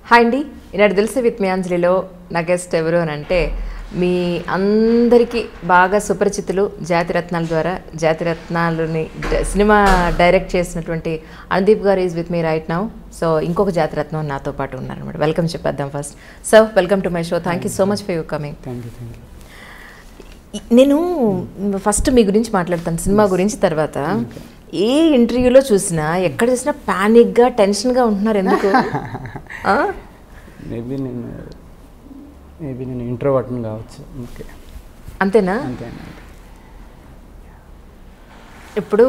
Hi అండి, ఈనాడు తెలిసి with me అంజలిలో నా గెస్ట్ ఎవరు అని అంటే మీ అందరికీ బాగా సుపరిచితులు జాతిరత్నాల ద్వారా జాతిరత్నాలని సినిమా డైరెక్ట్ చేసినటువంటి Anudeep garu is with me right now. So ఇంకొక జాతిరత్నం నాతో పాటు ఉన్నారనమాట. వెల్కమ్ చెప్పేద్దాం first. So welcome to my show. Thank you so much for your coming. నేను ఫస్ట్ మీ గురించి మాట్లాడతాను, సినిమా గురించి. తర్వాత ఏ ఇంటర్వ్యూలో చూసినా ఎక్కడ చూసినా ప్యానిక్గా టెన్షన్గా ఉంటున్నారు, ఎందుకు? మేబీ నేను ఇంట్రోవర్ట్ని కావచ్చు. ఓకే, అంతేనా? ఇప్పుడు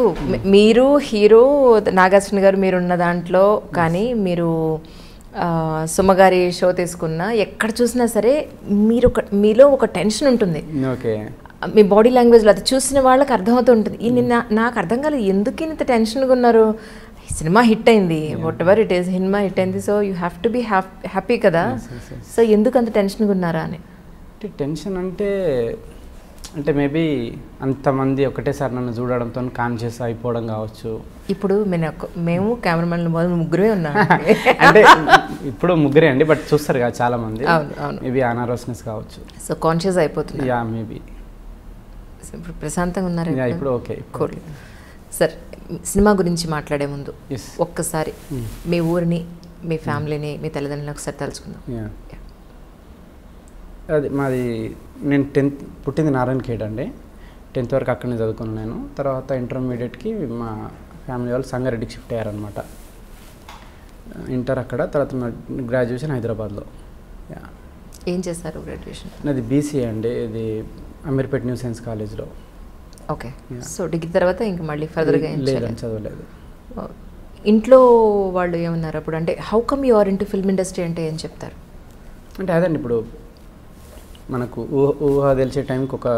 మీరు హీరో నాగార్జున గారు మీరున్న దాంట్లో కానీ మీరు సుమగారి షో తీసుకున్నా ఎక్కడ చూసినా సరే మీలో ఒక టెన్షన్ ఉంటుంది. ఓకే, మీ బాడీ లాంగ్వేజ్లో అది చూసిన వాళ్ళకి అర్థమవుతూ ఉంటుంది. నాకు అర్థం కాలేదు ఎందుకు ఇంత టెన్షన్గా ఉన్నారు. సినిమా హిట్ అయింది, whatever it is, cinema hit అయింది, so you have to be happy కదా. సో ఎందుకు అంత టెన్షన్గా ఉన్నారా అని? టెన్షన్ అంటే మేబీ అంతమంది ఒకటేసారి నన్ను చూడడంతో కాన్షియస్ అయిపోవడం కావచ్చు. ఇప్పుడు మేము కెమెరామెన్లు ముగ్గురే ఉన్నాం. అంటే ఇప్పుడు ముగ్గురే అండి, బట్ చూస్తారు కదా చాలా మంది. అవును, మేబీ అనారోస్నెస్ కావచ్చు. సో కాన్షియస్ అయిపోతుంది. Yeah maybe. ఇప్పుడు ప్రశాంతంగా ఉన్నారు ఇప్పుడు? ఓకే, సార్ సినిమా గురించి మాట్లాడే ముందు ఒక్కసారి మీ ఊరిని, మీ ఫ్యామిలీని, మీ తల్లిదండ్రులను ఒకసారి తలుచుకుందాం. అది మాది, నేను 10th పుట్టింది నారాయణఖేడ్ అండి. 10th వరకు అక్కడనే చదువుకున్నాను నేను. తర్వాత ఇంటర్మీడియట్కి మా ఫ్యామిలీ వాళ్ళు సంగారెడ్డికి షిఫ్ట్ అయ్యారనమాట. ఇంటర్ అక్కడ, తర్వాత నా గ్రాడ్యుయేషన్ హైదరాబాద్లో. ఏం చేశారు గ్రాడ్యుయేషన్? నాది BCA అండి, ఇది అమీర్పేట్ న్యూ సైన్స్ కాలేజ్లో. ఓకే, సో డిగ్రీ తర్వాత ఇంకా మళ్ళీ ఫర్దర్గా లేదని చదవలేదు. ఇంట్లో వాళ్ళు ఏమన్నారు అప్పుడు? అంటే how come you are into film industry అంటే ఏం చెప్తారు? అంటే అదండి, ఇప్పుడు మనకు ఊహ తెలిసే టైంకి ఒక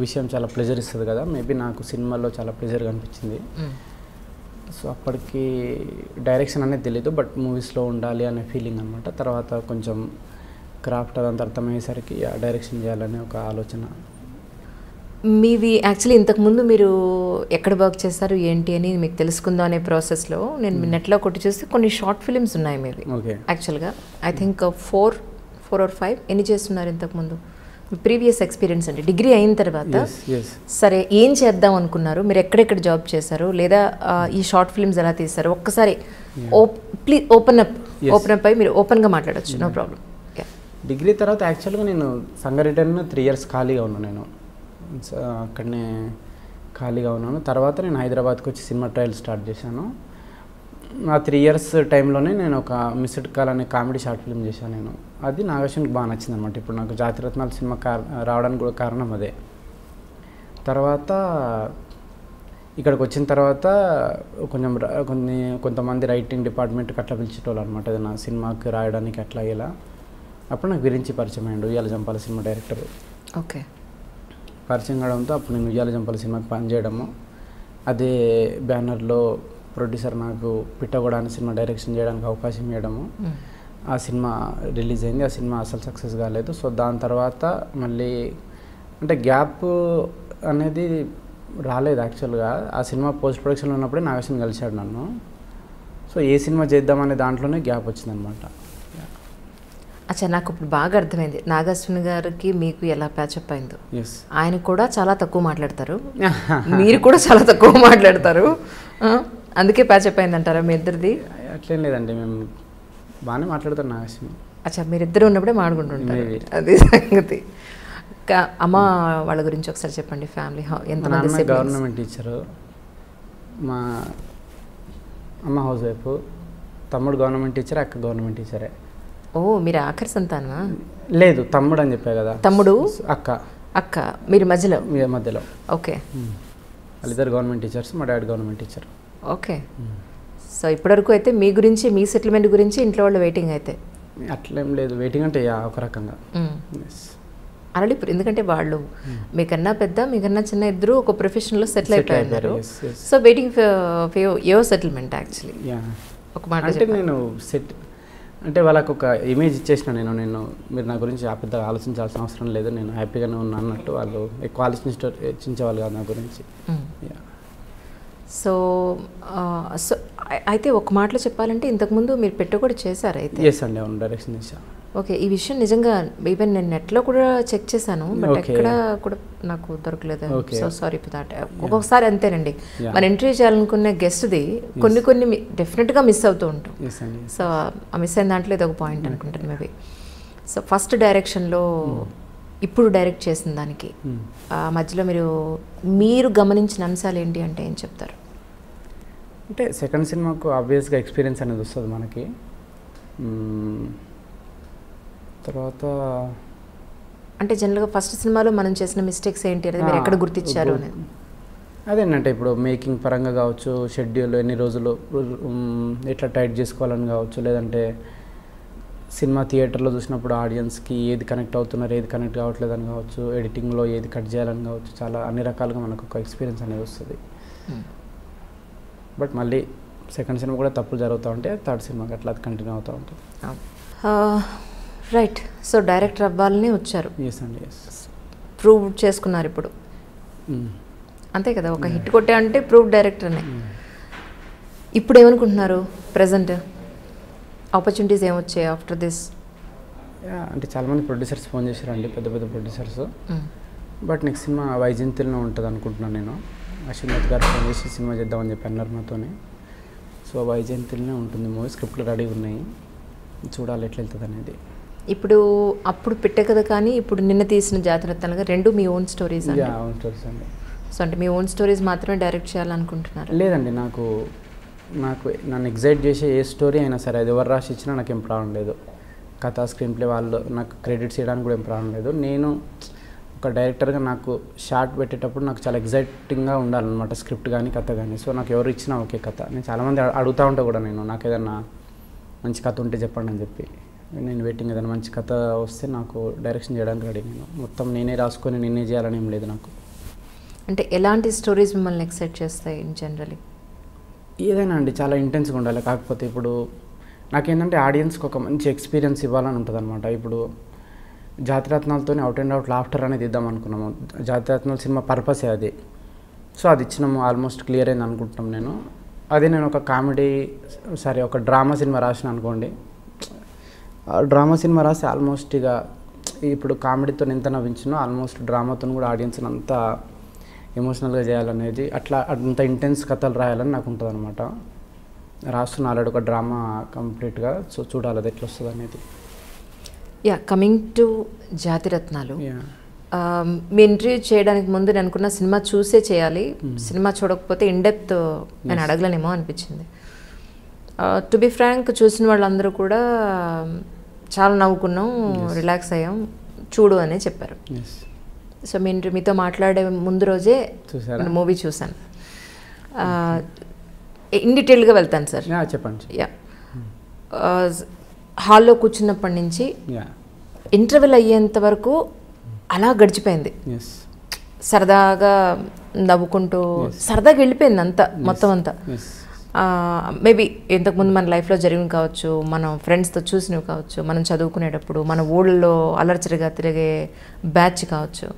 విషయం చాలా ప్లెజర్ ఇస్తుంది కదా. మేబీ నాకు సినిమాలో చాలా ప్లెజర్గా అనిపించింది. సో అప్పటికి డైరెక్షన్ అనేది తెలీదు, బట్ మూవీస్లో ఉండాలి అనే ఫీలింగ్ అనమాట. తర్వాత కొంచెం క్రాఫ్ట్ అదంతా అర్థమయ్యేసరికి డైరెక్షన్ చేయాలనే ఒక ఆలోచన. మీవి యాక్చువల్లీ ఇంతకుముందు మీరు ఎక్కడ వర్క్ చేస్తారు ఏంటి అని మీకు తెలుసుకుందాం అనే ప్రాసెస్లో నేను నెట్లో కొట్టి చూస్తే కొన్ని షార్ట్ ఫిలిమ్స్ ఉన్నాయి మీవి. ఓకే, యాక్చువల్గా ఐ థింక్ 4 or 5 ఎన్ని చేస్తున్నారు ఇంతకుముందు? ప్రీవియస్ ఎక్స్పీరియన్స్ అండి, డిగ్రీ అయిన తర్వాత సరే ఏం చేద్దాం అనుకున్నారు, మీరు ఎక్కడెక్కడ జాబ్ చేశారు, లేదా ఈ షార్ట్ ఫిల్మ్స్ ఎలా తీస్తారు? ఒక్కసారి ప్లీజ్ ఓపెన్ అప్ అయ్యి మీరు ఓపెన్గా మాట్లాడచ్చు, నో ప్రాబ్లం. డిగ్రీ తర్వాత యాక్చువల్గా నేను సంగారెడ్డిలో 3 years ఖాళీగా ఉన్నాను. నేను అక్కడనే ఖాళీగా ఉన్నాను. తర్వాత నేను హైదరాబాద్కి వచ్చి సినిమా ట్రయల్ స్టార్ట్ చేశాను. ఆ 3 years టైంలోనే నేను ఒక మిస్డ్ కాల్ అనే కామెడీ షార్ట్ ఫిల్మ్ చేశాను నేను. అది నాగేశ్వరికి బాగా నచ్చింది అనమాట. ఇప్పుడు నాకు జాతిరత్నాల సినిమా రావడానికి కూడా కారణం అదే. తర్వాత ఇక్కడికి వచ్చిన తర్వాత కొంతమంది రైటింగ్ డిపార్ట్మెంట్కి అట్లా పిలిచేటోళ్ళు అనమాట, ఏదైనా సినిమాకి రాయడానికి అట్లా ఇలా. అప్పుడు నాకు గురించి పరిచయం అయ్యాడు ఉయ్యాల జంపాల సినిమా డైరెక్టర్. ఓకే, పరిచయం కావడంతో అప్పుడు నేను ఉయ్యాల జంపాల సినిమాకి పనిచేయడము, అదే బ్యానర్లో ప్రొడ్యూసర్ నాకు పిట్టగొడాని సినిమా డైరెక్షన్ చేయడానికి అవకాశం ఇవ్వడము. ఆ సినిమా రిలీజ్ అయింది. ఆ సినిమా అసలు సక్సెస్ కాలేదు. సో దాని తర్వాత మళ్ళీ అంటే గ్యాప్ అనేది రాలేదు యాక్చువల్గా. ఆ సినిమా పోస్ట్ ప్రొడక్షన్లో ఉన్నప్పుడే నాగేశ్వరం కలిశాడు నన్ను. సో ఏ సినిమా చేద్దామనే దాంట్లోనే గ్యాప్ వచ్చిందనమాట. అచ్చా, నాకు ఇప్పుడు బాగా అర్థమైంది నాగార్జున గారికి మీకు ఎలా ప్యాచప్ అయిందో. ఆయన కూడా చాలా తక్కువ మాట్లాడతారు, మీరు కూడా చాలా తక్కువ మాట్లాడతారు, అందుకే ప్యాచప్ అయింది అంటారా మీ ఇద్దరిది? అట్లేం లేదండి, మేము బాగానే మాట్లాడతారు నాగేశ్వరం. అచ్చా, మీరిద్దరు ఉన్నప్పుడే మాట్లాడుకుంటుంటారు, అది సంగతి. అమ్మ వాళ్ళ గురించి ఒకసారి చెప్పండి. ఫ్యామిలీ ఎంతమంది? గవర్నమెంట్ టీచరు, మా అమ్మ హౌస్ వైఫ్, తమ్ముడు గవర్నమెంట్ టీచర్, అక్క గవర్నమెంట్ టీచరే. ఓ, మీరు ఆఖరి సంతానమా? లేదు, తమ్ముడు అని చెప్పా కదా. తమ్ముడు, అక్క మీరు మధ్యలో? మధ్యలో. ఓకే, వాళ్ళిద్దరు గవర్నమెంట్ టీచర్స్, మా daddy government teacher. Okay, so ఇప్పటివరకు అయితే మీ గురించి, మీ సెటిల్మెంట్ గురించి ఇంట్లో వాళ్ళు వెయిటింగ్ అయితే? అట్లేం లేదు, వెయిటింగ్ అంటే ఒక రకంగా ఆల్రెడీ, ఎందుకంటే వాళ్ళు మీకన్నా పెద్ద మీకన్నా చిన్న ఇద్దరు ఒక ప్రొఫెషన్లో సెటిల్ అయిపోయినారు. So waiting for your settlement actually. ఒక మాట అంటే నేను అంటే వాళ్ళకు ఒక ఇమేజ్ ఇచ్చేసిన నేను మీరు నా గురించి పెద్దగా ఆలోచించాల్సిన అవసరం లేదు, నేను హ్యాపీగానే ఉన్నా అన్నట్టు. వాళ్ళు ఎక్కువ ఆలోచించేవాళ్ళు కాదు నా గురించి. సో అయితే ఒక మాటలో చెప్పాలంటే ఇంతకుముందు మీరు పెట్ట కూడా చేశారు అయితే. ఎస్ అండి, అవును, డైరెక్షన్ చేశాను. ఓకే, ఈ విషయం నిజంగా ఈవెన్ నేను నెట్లో కూడా చెక్ చేశాను, బట్ ఎక్కడ కూడా నాకు దొరకలేదు. So sorry for that. ఒక్కొక్కసారి అంతేనండి, మన ఇంటర్వ్యూ చేయాలనుకునే గెస్ట్ది కొన్ని డెఫినెట్గా మిస్ అవుతూ ఉంటాం. సో ఆ మిస్ అయిన దాంట్లో ఇది ఒక పాయింట్ అనుకుంటాను మేబీ. సో ఫస్ట్ డైరెక్షన్లో ఇప్పుడు డైరెక్ట్ చేసిన దానికి మధ్యలో మీరు గమనించిన అంశాలు ఏంటి అంటే ఏం చెప్తారు? అంటే సెకండ్ సినిమాకు ఆబ్వియస్గా ఎక్స్పీరియన్స్ అనేది వస్తుంది మనకి. తర్వాత అంటే జనరల్గా ఫస్ట్ సినిమాలో మనం చేసిన మిస్టేక్స్ ఏంటి అనేది మీరు ఎక్కడ గుర్తించారు అనేది? అదేంటంటే ఇప్పుడు మేకింగ్ పరంగా కావచ్చు, షెడ్యూల్ ఎన్ని రోజులు ఎట్లా టైట్ చేసుకోవాలని కావచ్చు, లేదంటే సినిమా థియేటర్లో చూసినప్పుడు ఆడియన్స్కి ఏది కనెక్ట్ అవుతున్నారు, ఏది కనెక్ట్ కావట్లేదని కావచ్చు, ఎడిటింగ్లో ఏది కట్ చేయాలని కావచ్చు, చాలా అన్ని రకాలుగా మనకు ఒక ఎక్స్పీరియన్స్ అనేది వస్తుంది. బట్ మళ్ళీ సెకండ్ సినిమా కూడా తప్పులు జరుగుతూ ఉంటే థర్డ్ సినిమాకి అట్లా అది కంటిన్యూ అవుతూ ఉంటుంది. రైట్. సో డైరెక్టర్ అవ్వాలని వచ్చారు. ఎస్ అండి, ఎస్. ప్రూవ్ చేసుకున్నారు ఇప్పుడు, అంతే కదా? ఒక హిట్ కొట్టే అంటే ప్రూవ్ డైరెక్టర్నే. ఇప్పుడు ఏమనుకుంటున్నారు ప్రజెంట్? ఆపర్చునిటీస్ ఏమొచ్చాయి ఆఫ్టర్ దిస్? అంటే చాలామంది ప్రొడ్యూసర్స్ ఫోన్ చేశారండి, పెద్ద పెద్ద ప్రొడ్యూసర్స్. బట్ నెక్స్ట్ సినిమా వైజయంతిలో ఉంటుంది అనుకుంటున్నాను నేను. అశ్విన్ గారు ఫోన్ చేసి సినిమా చేద్దామని చెప్పి అన్నారు మాతోనే. సో వైజయంతిలోనే ఉంటుంది మూవీ, స్క్రిప్ట్లు రెడీ ఉన్నాయి, చూడాలి ఎట్లా వెళ్తుంది అనేది. ఇప్పుడు అప్పుడు పెట్టే కదా, కానీ ఇప్పుడు నిన్న తీసిన జాతిరత్నాలుగా రెండు మీ ఓన్ స్టోరీస్? ఓన్ స్టోరీస్ అండి. సో అంటే మీ ఓన్ స్టోరీస్ మాత్రమే డైరెక్ట్ చేయాలనుకుంటున్నారు? లేదండి, నాకు నన్ను ఎగ్జైట్ చేసే ఏ స్టోరీ అయినా సరే అది ఎవరు రాసి ఇచ్చినా నాకు ఏం ప్రాబ్లం లేదు. కథ, స్క్రీన్ ప్లే వాళ్ళు నాకు క్రెడిట్స్ ఇవ్వడానికి కూడా ఏం ప్రాబ్లం లేదు. నేను ఒక డైరెక్టర్గా నాకు షార్ట్ పెట్టేటప్పుడు నాకు చాలా ఎగ్జైటింగ్గా ఉండాలన్నమాట, స్క్రిప్ట్ కానీ కథ కానీ. సో నాకు ఎవరు ఇచ్చినా ఓకే కథ. నేను చాలామంది అడుగుతూ ఉంటా కూడా, నాకు ఏదైనా మంచి కథ ఉంటే చెప్పండి అని చెప్పి. నేను వెయిటింగ్, ఏదైనా మంచి కథ వస్తే నాకు డైరెక్షన్ చేయడానికి రెడీ. నేను మొత్తం నేనే రాసుకొని నేనే చేయాలని ఏం లేదు నాకు. అంటే ఎలాంటి స్టోరీస్ మిమ్మల్ని ఎక్సైట్ చేస్తాయి ఇన్ జనరలీ? ఏదైనా అండి, చాలా ఇంటెన్స్గా ఉండాలి. కాకపోతే ఇప్పుడు నాకేంటంటే ఆడియన్స్కి ఒక మంచి ఎక్స్పీరియన్స్ ఇవ్వాలని ఉంటుంది అనమాట. ఇప్పుడు జాతిరత్నాలతో అవుట్ అండ్ అవుట్ లాఫ్టర్ అనేది ఇద్దాం అనుకున్నాము. జాతిరత్నాల సినిమా పర్పసే అది. సో అది ఇచ్చినాము, ఆల్మోస్ట్ క్లియర్ అయింది అనుకుంటున్నాం. అదే నేను ఒక కామెడీ ఒక డ్రామా సినిమా రాసిన అనుకోండి, డ్రామా సినిమా రాసి ఆల్మోస్ట్ ఇక ఇప్పుడు కామెడీతో ఎంత నవ్వించినో ఆల్మోస్ట్ డ్రామాతో కూడా ఆడియన్స్ని అంతా ఎమోషనల్గా చేయాలనేది, అట్లా అంత ఇంటెన్స్ కథలు రాయాలని నాకు ఉంటుంది అనమాట. రాస్తున్నా ఆల్రెడీ ఒక డ్రామా కంప్లీట్గా. సో చూడాలి అది ఎట్లా వస్తుంది అనేది. కమింగ్ టు జాతిరత్నాలు, మీ ఇంటర్వ్యూ చేయడానికి ముందు నేను అనుకున్న సినిమా చూసే చేయాలి, సినిమా చూడకపోతే ఇన్డెప్త్ నేను అడగలేనేమో అనిపించింది. టు బి ఫ్రాంక్, చూసిన వాళ్ళందరూ కూడా చాలా నవ్వుకున్నాం, రిలాక్స్ అయ్యాం, చూడు అనే చెప్పారు. సో మీతో మాట్లాడే ముందు రోజే మూవీ చూసాను. ఇన్ డీటెయిల్గా వెళ్తాను సార్. చెప్పండి. హాల్లో కూర్చున్నప్పటి నుంచి ఇంటర్వెల్ అయ్యేంత వరకు అలా గడిచిపోయింది. సరదాగా నవ్వుకుంటూ సరదాగా వెళ్ళిపోయింది అంతా, మొత్తం అంతా. మేబీ ఇంతకుముందు మన లైఫ్లో జరిగినవి కావచ్చు, మనం ఫ్రెండ్స్తో చూసినవి కావచ్చు, మనం చదువుకునేటప్పుడు మన ఊళ్ళో అలర్చరిగా తిరిగే బ్యాచ్ కావచ్చు,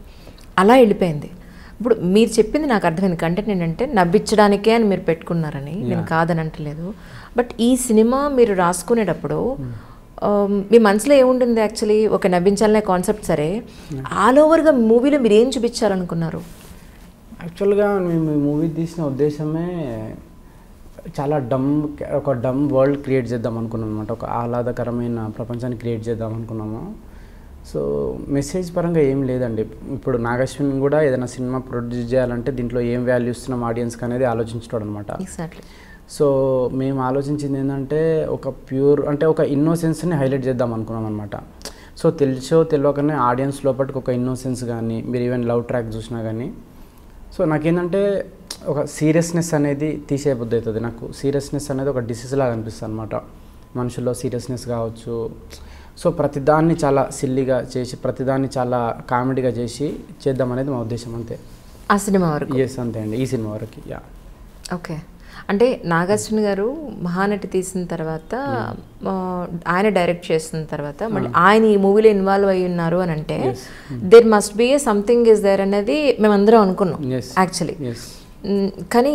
అలా వెళ్ళిపోయింది. ఇప్పుడు మీరు చెప్పింది నాకు అర్థమైంది, కంటెంట్ ఏంటంటే నవ్వించడానికే అని మీరు పెట్టుకున్నారని, నేను కాదని అంటలేదు. బట్ ఈ సినిమా మీరు రాసుకునేటప్పుడు మీ మనసులో ఏముంటుంది యాక్చువల్లీ? ఒక నవ్వించాలనే కాన్సెప్ట్ సరే, ఆల్ ఓవర్గా మూవీలో మీరు ఏం చూపించాలనుకున్నారు? యాక్చువల్గా మేము ఈ మూవీ తీసిన ఉద్దేశమే చాలా ఒక డమ్ వరల్డ్ క్రియేట్ చేద్దాం అనుకున్నాం అనమాట. ఒక ఆహ్లాదకరమైన ప్రపంచాన్ని క్రియేట్ చేద్దాం అనుకున్నాము. సో మెసేజ్ పరంగా ఏం లేదండి. ఇప్పుడు నాగశ్విన్ కూడా ఏదైనా సినిమా ప్రొడ్యూస్ చేయాలంటే దీంట్లో ఏం వాల్యూ ఇస్తున్నాం ఆడియన్స్కి అనేది ఆలోచించడం అనమాట. సో మేము ఆలోచించింది ఏంటంటే ఒక ప్యూర్, అంటే ఒక ఇన్నోసెన్స్ని హైలైట్ చేద్దాం అనుకున్నాం అనమాట. సో తెలియకనే ఆడియన్స్ లోపలికి ఒక ఇన్నోసెన్స్ కానీ, మీరు ఈవెన్ లవ్ ట్రాక్ చూసినా కానీ, సో నాకేంటంటే ఒక సీరియస్నెస్ అనేది తీసేయబుద్ధి అవుతుంది. నాకు సీరియస్నెస్ అనేది ఒక డిసీజ్ లాగా అనిపిస్తుంది అనమాట. మనుషుల్లో సీరియస్నెస్ కావచ్చు. సో ప్రతిదాన్ని చాలా సిల్లీగా చేసి, ప్రతిదాన్ని చాలా కామెడీగా చేసి చేద్దాం అనేది మా ఉద్దేశం, అంతే. ఆ సినిమా వరకు? ఎస్, అంతే అండి, ఈ సినిమా వరకు. ఓకే. అంటే నాగార్జున గారు మహానటి తీసిన తర్వాత, ఆయన డైరెక్ట్ చేసిన తర్వాత మళ్ళీ ఆయన ఈ మూవీలో ఇన్వాల్వ్ అయ్యి ఉన్నారు అని అంటే there must be something is there అనేది మేమందరం అనుకున్నాం యాక్చువల్లీ. కానీ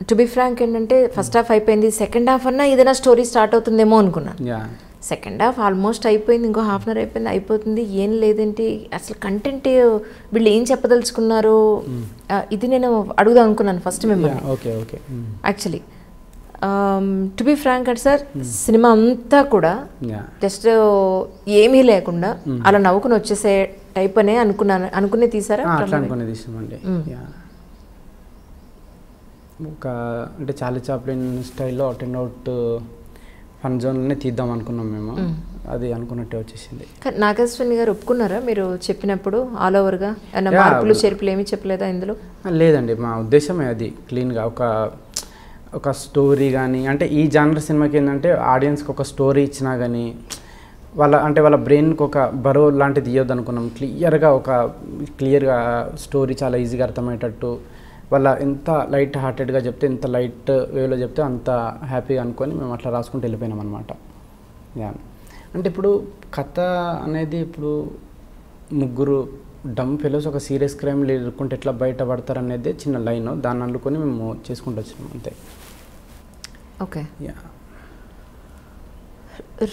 టు బి ఫ్రాంక్ ఏంటంటే ఫస్ట్ హాఫ్ అయిపోయింది, సెకండ్ హాఫ్ అన్నా ఏదైనా స్టోరీ స్టార్ట్ అవుతుందేమో అనుకున్నాను. సెకండ్ హాఫ్ ఆల్మోస్ట్ అయిపోయింది, ఇంకో హాఫ్ అన్ అవర్ అయిపోయింది, అయిపోతుంది, ఏం లేదేంటి అసలు కంటెంట్ వీళ్ళు ఏం చెప్పదలుచుకున్నారు, ఇది నేను అడుగుదాం అనుకున్నాను ఫస్ట్ మిమ్మల్ని. యాక్చువల్లీ టు బి ఫ్రాంక్ అంటే సార్, సినిమా అంతా కూడా జస్ట్ ఏమీ లేకుండా అలా నవ్వుకుని వచ్చేసే టైప్ అనే అనుకునే తీసారా? ఒక అంటే చార్లీ చాప్లిన్ స్టైల్లో అటెండ్ అవుట్ ఫన్ జోన్లోనే తీద్దాం అనుకున్నాం మేము, అది అనుకున్నట్టే వచ్చేసింది. నాగేశ్వరి గారు ఒప్పుకున్నారా మీరు చెప్పినప్పుడు ఆల్ ఓవర్గా? మార్పులు చేర్పులు ఏమీ చెప్పలేదా ఇందులో? లేదండి, మా ఉద్దేశమే అది క్లీన్గా ఒక స్టోరీ కానీ, అంటే ఈ జానర్ సినిమాకి ఏంటంటే ఆడియన్స్కి ఒక స్టోరీ ఇచ్చినా కానీ వాళ్ళ బ్రెయిన్కి ఒక బరువు లాంటిది ఇవ్వద్దు అనుకున్నాం. క్లియర్గా స్టోరీ చాలా ఈజీగా అర్థమయ్యేటట్టు, వాళ్ళ ఎంత లైట్ హార్టెడ్గా చెప్తే, ఎంత లైట్ వేలో చెప్తే అంత హ్యాపీగా అనుకొని మేము అట్లా రాసుకుంటూ వెళ్ళిపోయినాం అనమాట. అంటే ఇప్పుడు కథ అనేది ఇప్పుడు ముగ్గురు డమ్ ఫెలోస్ ఒక సీరియస్ క్రైమ్ లేకుంటే ఎట్లా బయటపడతారు అనేది చిన్న లైన్, దాన్ని అనుకొని మేము చేసుకుంటూ వచ్చినాం అంతే. Okay,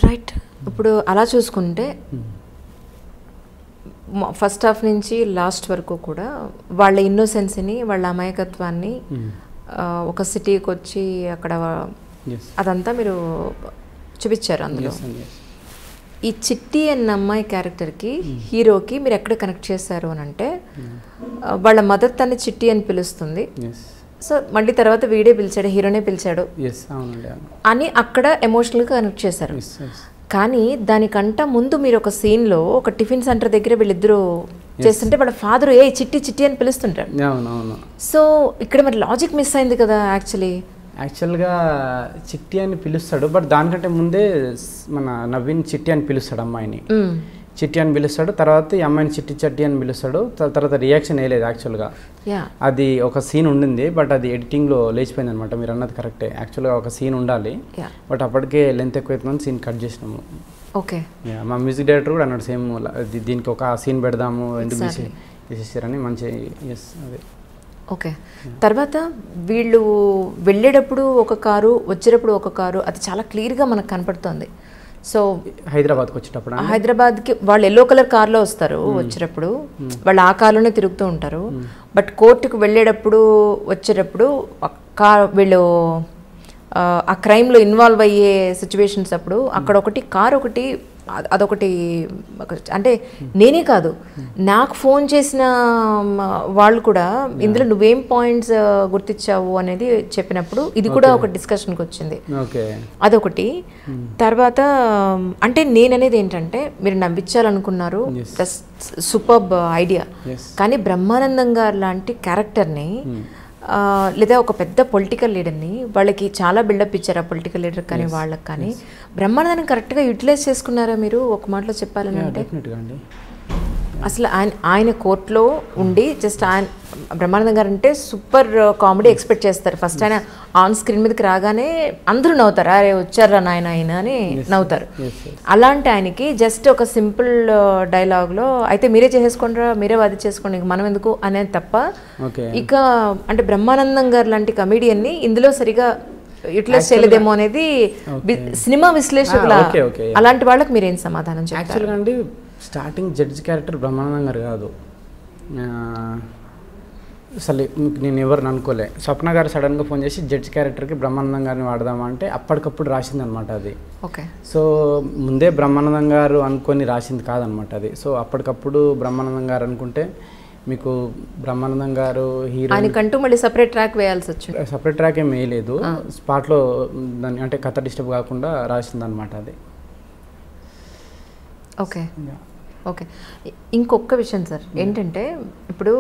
right. ఇప్పుడు అలా చూసుకుంటే ఫస్ట్ హాఫ్ నుంచి లాస్ట్ వరకు కూడా వాళ్ళ ఇన్నోసెన్స్ని, వాళ్ళ అమాయకత్వాన్ని, ఒక సిటీకి వచ్చి అక్కడ అదంతా మీరు చూపించారు అందులో. ఈ చిట్టి అన్న అమ్మాయి క్యారెక్టర్కి, హీరోకి మీరు ఎక్కడ కనెక్ట్ చేశారు అని అంటే, వాళ్ళ మదర్ తన చిట్టి అని పిలుస్తుంది, సో మళ్ళీ తర్వాత వీడే పిలిచాడు, హీరోనే పిలిచాడు అని అక్కడ ఎమోషనల్గా కనెక్ట్ చేశారు. కానీ దానికంట ముందు మీరు ఒక సీన్లో ఒక టిఫిన్ సెంటర్ దగ్గర వీళ్ళిద్దరూ చేస్తుంటే వాళ్ళ ఫాదర్ ఏ చిట్టి చిట్టి అని పిలుస్తుంటాడు. సో ఇక్కడ మరి లాజిక్ మిస్ అయింది కదా. యాక్చువల్గా చిట్టి అని పిలుస్తాడు, బట్ దానికంటే ముందే మన నవీన్ చిట్టి అని పిలుస్తాడు అమ్మాయిని, చిట్టి అని పిలుస్తాడు. తర్వాత ఈ అమ్మాయిని చిట్టి చట్టి అని పిలుస్తాడు. తర్వాత రియాక్షన్ వేయలేదు యాక్చువల్గా. అది ఒక సీన్ ఉండింది, బట్ అది ఎడిటింగ్లో లేచిపోయింది అనమాట. మీరు అన్నది కరెక్టే, యాక్చువల్గా ఒక సీన్ ఉండాలి, బట్ అప్పటికే లెంత్ ఎక్కువైతుందని సీన్ కట్ చేసినాము. ఓకే, మా మ్యూజిక్ డైరెక్టర్ కూడా అన్నాడు సేమ్, దీనికి ఒక సీన్ పెడదాము, ఎందుకు తీసేసారని. మంచి అదే. ఓకే, తర్వాత వీళ్ళు వెళ్ళేటప్పుడు ఒక కారు, వచ్చేటప్పుడు ఒక కారు, అది చాలా క్లియర్గా మనకు కనపడుతుంది. సో హైదరాబాద్కి వచ్చేటప్పుడు, హైదరాబాద్కి వాళ్ళు ఎల్లో కలర్ కార్లో వస్తారు, వచ్చేటప్పుడు వాళ్ళు ఆ కార్లోనే తిరుగుతూ ఉంటారు. బట్ కోర్టుకు వెళ్ళేటప్పుడు వచ్చేటప్పుడు వీళ్ళు ఆ క్రైమ్లో ఇన్వాల్వ్ అయ్యే సిచ్యువేషన్స్ అప్పుడు అక్కడ ఒకటి కార్ ఒకటి, అదొకటి. అంటే నేనే కాదు, నాకు ఫోన్ చేసిన వాళ్ళు కూడా ఇందులో నువ్వేం పాయింట్స్ గుర్తించావు అనేది చెప్పినప్పుడు ఇది కూడా ఒక డిస్కషన్కి వచ్చింది. అదొకటి. తర్వాత అంటే నేననేది ఏంటంటే, మీరు నవ్వించాలనుకున్నారు, సూపర్బ్ ఐడియా, కానీ బ్రహ్మానందం గారు లాంటి క్యారెక్టర్ని లేదా ఒక పెద్ద పొలిటికల్ లీడర్ని, వాళ్ళకి చాలా బిల్డప్ ఇచ్చారు ఆ పొలిటికల్ లీడర్ కానీ వాళ్ళకి కానీ, బ్రహ్మానందాన్ని కరెక్ట్గా యూటిలైజ్ చేసుకున్నారా మీరు ఒక మాటలో చెప్పాలని అంటే? అసలు ఆయన కోర్టులో ఉండి జస్ట్ ఆయన బ్రహ్మానందం గారు అంటే సూపర్ కామెడీ ఎక్స్పెక్ట్ చేస్తారు. ఫస్ట్ ఆయన ఆన్ స్క్రీన్ మీదకి రాగానే అందరూ నవ్వుతారు, అరే వచ్చారా నాయన ఆయన అని నవ్వుతారు. అలాంటి ఆయనకి జస్ట్ ఒక సింపుల్ డైలాగ్లో అయితే మీరే చేసేసుకోండిరా, మీరే వాది చేసుకోండి, మనం ఎందుకు అనేది తప్ప, ఇక అంటే బ్రహ్మానందం గారు లాంటి కమెడియన్ని ఇందులో సరిగా యూటిలైజ్ చేయలేదేమో అనేది సినిమా విశ్లేషకుల అలాంటి వాళ్ళకి మీరేం సమాధానం చెప్తారు? స్టార్టింగ్ జడ్జ్ క్యారెక్టర్ బ్రహ్మానందం గారు కాదు అసలు, నేను ఎవరిని అనుకోలే. స్వప్న గారు సడన్గా ఫోన్ చేసి జడ్జ్ క్యారెక్టర్కి బ్రహ్మానందం గారిని వాడదామా అంటే అప్పటికప్పుడు రాసింది అనమాట అది. ఓకే, సో ముందే బ్రహ్మానందం గారు అనుకొని రాసింది కాదనమాట అది. సో అప్పటికప్పుడు బ్రహ్మానందం గారు అనుకుంటే, మీకు బ్రహ్మానందం గారు హీరో ఆయనకంటూ మళ్ళీ సపరేట్ ట్రాక్ వేయాల్సి వచ్చింది. సపరేట్ ట్రాక్ ఏం వేయలేదు, స్పాట్లో దాన్ని అంటే కథ డిస్టర్బ్ కాకుండా రాసింది అనమాట అది. ఓకే ఓకే, ఇంకొక విషయం సార్ ఏంటంటే, ఇప్పుడు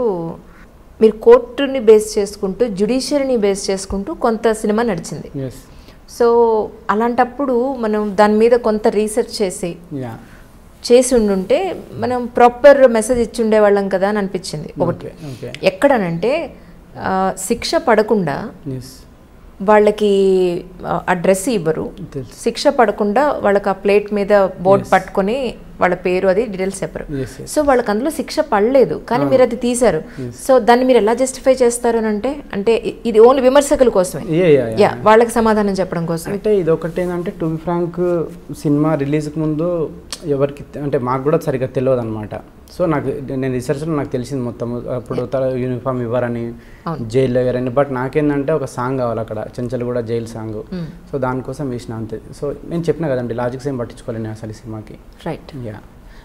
మీరు కోర్టుని బేస్ చేసుకుంటూ, జ్యుడిషియరీని బేస్ చేసుకుంటూ కొంత సినిమా నడిచింది. సో అలాంటప్పుడు మనం దాని మీద కొంత రీసెర్చ్ చేసి ఉండుంటే మనం ప్రాపర్ మెసేజ్ ఇచ్చి ఉండేవాళ్ళం కదా అని అనిపించింది. ఒకటి ఎక్కడనంటే, శిక్ష పడకుండా వాళ్ళకి ఆ డ్రెస్ ఇవ్వరు, శిక్ష పడకుండా వాళ్ళకి ఆ ప్లేట్ మీద బోర్డు పట్టుకొని వాళ్ళ పేరు అది డీటెయిల్స్ చెప్పరు. Yes, yes. సో వాళ్ళకి అందులో శిక్ష పడలేదు, కానీ మీరు అది తీశారు. సో దాన్ని మీరు ఎలా జస్టిఫై చేస్తారు అని అంటే ఇది ఓన్లీ విమర్శకుల కోసమే, యా వాళ్ళకి సమాధానం చెప్పడం కోసం. అంటే ఇది ఒకటి ఏంటంటే టు బి ఫ్రాంక్ సినిమా రిలీజ్కి ముందు ఎవరికి అంటే మాకు కూడా సరిగ్గా తెలియదు అనమాట. సో నేను రీసెర్చ్లో నాకు తెలిసింది మొత్తం. అప్పుడు యూనిఫామ్ ఇవ్వరని, జైల్లో ఇవ్వరని. బట్ నాకేంటంటే ఒక సాంగ్ కావాలి అక్కడ, చెంచల్ కూడా జైలు సాంగ్. సో దానికోసం వేసిన అంతే. సో నేను చెప్పిన కదండి, లాజిక్స్ ఏం పట్టించుకోలేను అసలు ఈ సినిమాకి. రైట్. యా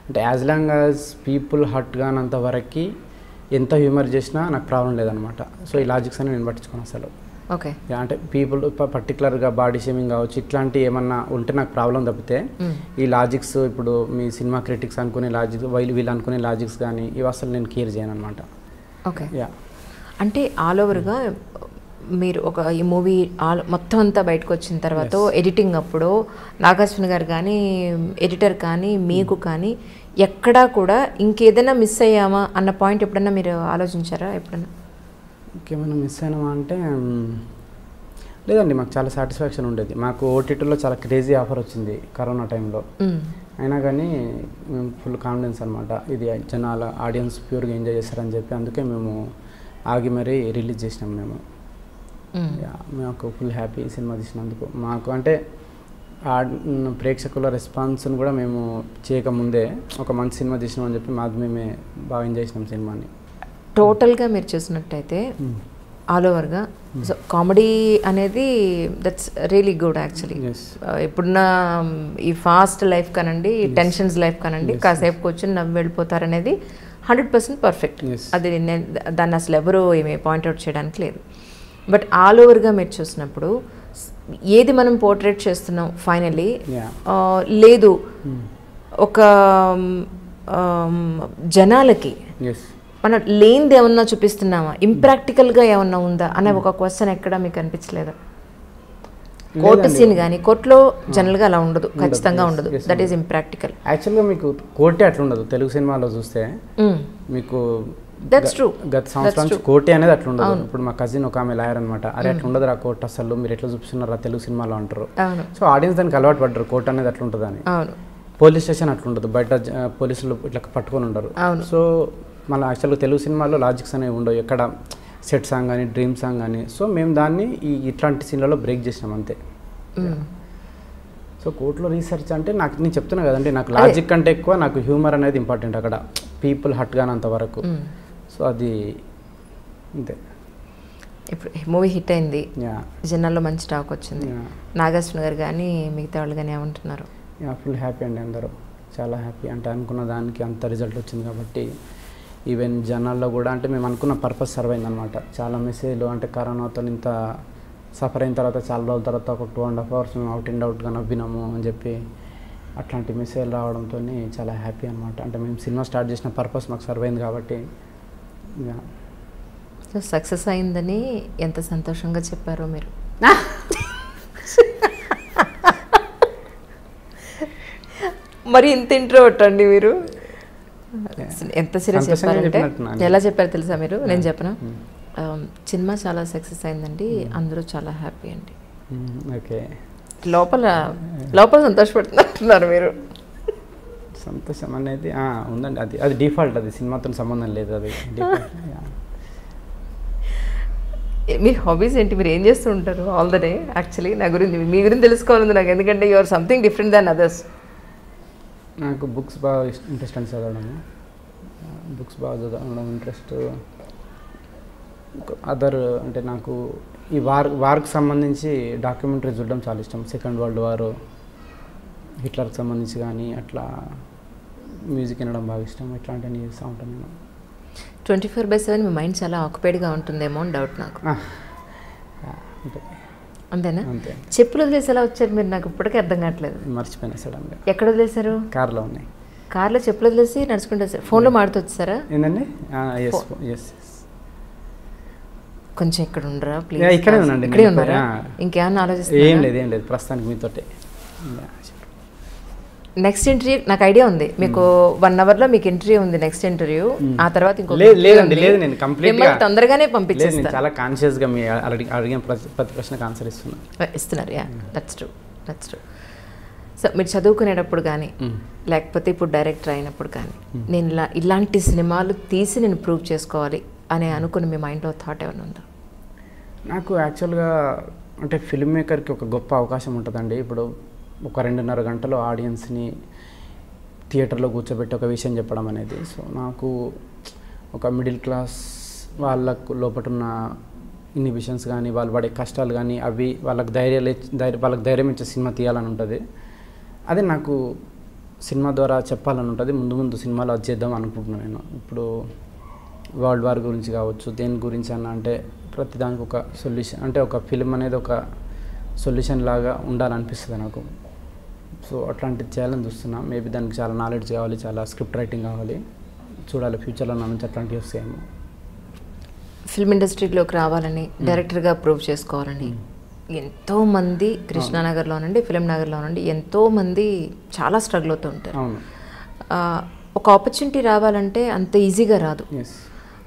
అంటే as long as people hurt కానంత వరకు ఎంత హ్యూమర్ చేసినా నాకు ప్రాబ్లం లేదనమాట. సో ఈ లాజిక్స్ అని నేను పట్టించుకోను అసలు. ఓకే. అంటే పీపుల్ పర్టికులర్గా బాడీ షేమింగ్ కావచ్చు, ఇట్లాంటి ఏమన్నా ఉంటే నాకు ప్రాబ్లం తప్పితే ఈ లాజిక్స్ ఇప్పుడు మీ సినిమా క్రిటిక్స్ అనుకునే లాజిక్స్, వీళ్ళు అనుకునే లాజిక్స్ కానీ ఇవి అసలు నేను కేర్ చేయను అనమాట. ఓకే. యా అంటే ఆల్ ఓవర్గా మీరు ఈ మూవీ మొత్తం అంతా బయటకు వచ్చిన తర్వాత ఎడిటింగ్ అప్పుడు నాగార్జున గారు కానీ ఎడిటర్ కానీ మీకు కానీ ఎక్కడా కూడా ఇంకేదైనా మిస్ అయ్యామా అన్న పాయింట్ ఎప్పుడన్నా మీరు ఆలోచించారా? ఎప్పుడన్నా ఇంకేమైనా మిస్ అయినామా అంటే లేదండి, మాకు చాలా సాటిస్ఫాక్షన్ ఉండేది. మాకు ఓటీటీలో చాలా క్రేజీ ఆఫర్ వచ్చింది కరోనా టైంలో. అయినా కానీ మేము ఫుల్ కాన్ఫిడెన్స్ అనమాట, ఇది జనాల ఆడియన్స్ ప్యూర్గా ఎంజాయ్ చేస్తారని చెప్పి. అందుకే మేము ఆగి మరీ రిలీజ్ చేసినాం మేము. మాకు ఫుల్ హ్యాపీ సినిమా తీసినందుకు. మాకు అంటే ప్రేక్షకుల రెస్పాన్స్ని కూడా మేము చేయకముందే ఒక మంచి సినిమా తీసినామని చెప్పి మేమే బాగా ఎంజాయ్ చేసినాం సినిమాని. టోటల్గా మీరు చూసినట్టయితే ఆల్ ఓవర్గా సో కామెడీ అనేది దట్స్ రియలీ గుడ్ యాక్చువల్లీ. ఇప్పుడున్న ఈ ఫాస్ట్ లైఫ్ కానండి, ఈ టెన్షన్స్ లైఫ్ కానండి, కాసేపు కూర్చొని నవ్వు వెళ్ళిపోతారనేది 100% పర్ఫెక్ట్. అది దాన్ని అసలు ఎవరు ఏమి పాయింట్అవుట్ చేయడానికి లేదు. బట్ ఆల్ ఓవర్గా మీరు చూసినప్పుడు ఏది మనం పోర్ట్రేట్ చేస్తున్నాం ఫైనల్లీ లేదు, ఒక జనాలకి మనం లేనిది ఏమన్నా చూపిస్తున్నామా, ఇంప్రాక్టికల్గా ఏమన్నా ఉందా అనే ఒక క్వశ్చన్ ఎక్కడ మీకు అనిపించలేదా? కోర్టు సీన్ కానీ కోర్టులో జనరల్గా అలా ఉండదు, ఖచ్చితంగా ఉండదు. That is impractical. యాక్చువల్గా మీకు కోర్టే అట్లా ఉండదు. తెలుగు సినిమాలో చూస్తే మీకు దట్స్ ట్రూ, గత సంవత్సరం నుంచి కోర్టే అనేది అట్లా ఉండదు. ఇప్పుడు మా కజిన్ ఒక ఆమె లాయర్ అనమాట. అరే అట్లా ఉండదు ఆ కోర్టు, అసలు మీరు ఎట్లా చూపిస్తున్నారా తెలుగు సినిమాలో అంటారు. సో ఆడియన్స్ దానికి అలవాటు పడ్డారు కోర్టు అనేది అట్లా ఉంటుంది అని. పోలీస్ స్టేషన్ అట్లా ఉండదు, బయట పోలీసులు ఇట్లా పట్టుకొని ఉండరు. సో మళ్ళీ యాక్చువల్గా తెలుగు సినిమాలో లాజిక్స్ అనేవి ఉండవు, ఎక్కడ సెట్ సాంగ్ కానీ డ్రీమ్ సాంగ్ కానీ. సో మేము దాన్ని ఇట్లాంటి సీన్లలో బ్రేక్ చేసినాం అంతే. సో కోర్టులో రీసెర్చ్ అంటే నేను చెప్తున్నా కదండి, నాకు లాజిక్ కంటే ఎక్కువ నాకు హ్యూమర్ అనేది ఇంపార్టెంట్ అక్కడ, పీపుల్ హట్ కానంత వరకు. సో అది అంతే. ఇప్పుడు మూవీ హిట్ అయింది, జనాల్లో మంచి టాక్ వచ్చింది. నాగార్జున గారు కానీ మిగతా వాళ్ళు కానీ ఏమంటున్నారు? ఫుల్ హ్యాపీ అండి, అందరూ చాలా హ్యాపీ. అంటే అనుకున్న దానికి అంత రిజల్ట్ వచ్చింది కాబట్టి ఈవెన్ జనాల్లో కూడా అంటే మేము అనుకున్న పర్పస్ సర్వ్ అయిందనమాట. చాలా మెసేజ్లు అంటే కరోనాతో ఇంత సఫర్ అయిన తర్వాత చాలా రోజుల తర్వాత ఒక 2.5 hours మేము అవుట్ అండ్ అవుట్గా నవ్వినాము అని చెప్పి అట్లాంటి మెసేజ్ రావడంతో చాలా హ్యాపీ అనమాట. అంటే మేము సినిమా స్టార్ట్ చేసిన పర్పస్ మాకు సర్వ్ అయింది కాబట్టి. సో సక్సెస్ అయిందని ఎంత సంతోషంగా చెప్పారో మీరు. మరి ఇంత ఇంట్రోవర్ట్ అండి మీరు, ఎంత సీరియస్ చెప్పారంటే ఎలా చెప్పారు తెలుసా మీరు? నేను చెప్పనా, సినిమా చాలా సక్సెస్ అయిందండి, అందరూ చాలా హ్యాపీ అండి. ఓకే, లోపల సంతోషపడుతున్నారు మీరు. సంతోషం అనేది ఉందండి, అది డిఫాల్ట్, అది సినిమాతో సంబంధం లేదు. అది మీ హాబీస్ ఏంటి, మీరు ఏం చేస్తూ ఉంటారు ఆల్ ద డే? యాక్చువల్లీ మీ గురించి తెలుసుకోవాలంది నాకు, ఎందుకంటే you or something different than others. నాకు బుక్స్ బాగా ఇంట్రెస్ట్ అని చదవడము, బుక్స్ బాగా చదవడం ఇంట్రెస్ట్. అదర్ అంటే నాకు ఈ వార్కి సంబంధించి డాక్యుమెంటరీ చూడడం చాలా ఇష్టం. సెకండ్ వరల్డ్ వార్, హిట్లర్కి సంబంధించి కానీ అట్లా మ్యూజిక్ వినడం బాగా ఇష్టం. ఇట్లాంటివన్నీ చేస్తూ ఉంటాను నేను. 24/7 మీ మైండ్ చాలా ఆక్యుపైడ్గా ఉంటుందేమో అని డౌట్ నాకు. అంతేనా? అంతే. చెప్పులు వదిలేసి ఎలా వచ్చారు మీరు? నాకు ఇప్పటికే అర్థం కావట్లేదు. మర్చిపోయినా సడన్గా. ఎక్కడ వదిలేశారు? కార్లో ఉన్నాయి. కార్లో చెప్పులు వదిలేసి నడుచుకుంటూ వచ్చారు. ఫోన్లో మాడుతూ వచ్చారా? ఏంటండి? కొంచెం ఇక్కడ ఉండరా ప్లీజ్? ఇక్కడే ఉండండి. ఇక్కడే ఉన్నారా? ఇంకేమన్నా ఆలోచిస్తారు? ఏం లేదు ప్రస్తుతానికి మీతోటే. నెక్స్ట్ ఇంటర్వ్యూ నాకు ఐడియా ఉంది, మీకు 1 hour లో మీకు ఇంటర్వ్యూ ఉంది, నెక్స్ట్ ఇంటర్వ్యూ. ఆ తర్వాత ఇంకో లేదండి, లేదు నేను కంప్లీట్గా తొందరగానే పంపించేస్తాను. చాలా కాన్షియస్గా మీ అడిగిన ప్రతి ప్రశ్నకు ఆన్సర్ ఇస్తున్నారు. Yeah, that's true. సో మీరు చదువుకునేటప్పుడు కానీ లేకపోతే ఇప్పుడు డైరెక్టర్ అయినప్పుడు కానీ నేను ఇలాంటి సినిమాలు తీసి నేను ప్రూవ్ చేసుకోవాలి అని అనుకుని మీ మైండ్లో థాట్ ఏమైనా ఉందా? నాకు యాక్చువల్గా అంటే ఫిల్మ్ మేకర్కి ఒక గొప్ప అవకాశం ఉంటుందండి. ఇప్పుడు ఒక 2.5 గంటలు ఆడియన్స్ని థియేటర్లో కూర్చోబెట్టి ఒక విషయం చెప్పడం అనేది. సో నాకు ఒక మిడిల్ క్లాస్ వాళ్ళకు లోపల ఉన్న ఇన్హిబిషన్స్ కానీ వాళ్ళు పడే కష్టాలు కానీ అవి వాళ్ళకి ధైర్యం ఇచ్చే సినిమా తీయాలని ఉంటుంది. అదే నాకు సినిమా ద్వారా చెప్పాలని ఉంటుంది. ముందు సినిమాలో అది చేద్దాం అనుకుంటున్నాను నేను. ఇప్పుడు వరల్డ్ వార్ గురించి కావచ్చు, దేని గురించి అన్న అంటే ప్రతిదానికి ఒక సొల్యూషన్, అంటే ఒక ఫిల్మ్ అనేది ఒక సొల్యూషన్ లాగా ఉండాలనిపిస్తుంది నాకు. సో అట్లాంటిది చేయాలని చూస్తున్నా. మేబీ దానికి చాలా నాలెడ్జ్ కావాలి, చాలా స్క్రిప్ట్ రైటింగ్ కావాలి. చూడాలి ఫ్యూచర్లో నా నుంచి అట్లాంటివి వస్తాయేమో. ఫిల్మ్ ఇండస్ట్రీలోకి రావాలని, డైరెక్టర్గా ప్రూవ్ చేసుకోవాలని ఎంతోమంది కృష్ణానగర్లోనండి, ఫిలిం నగర్లోనండి ఎంతోమంది చాలా స్ట్రగుల్ అవుతూ ఉంటారు. ఒక ఆపర్చునిటీ రావాలంటే అంత ఈజీగా రాదు.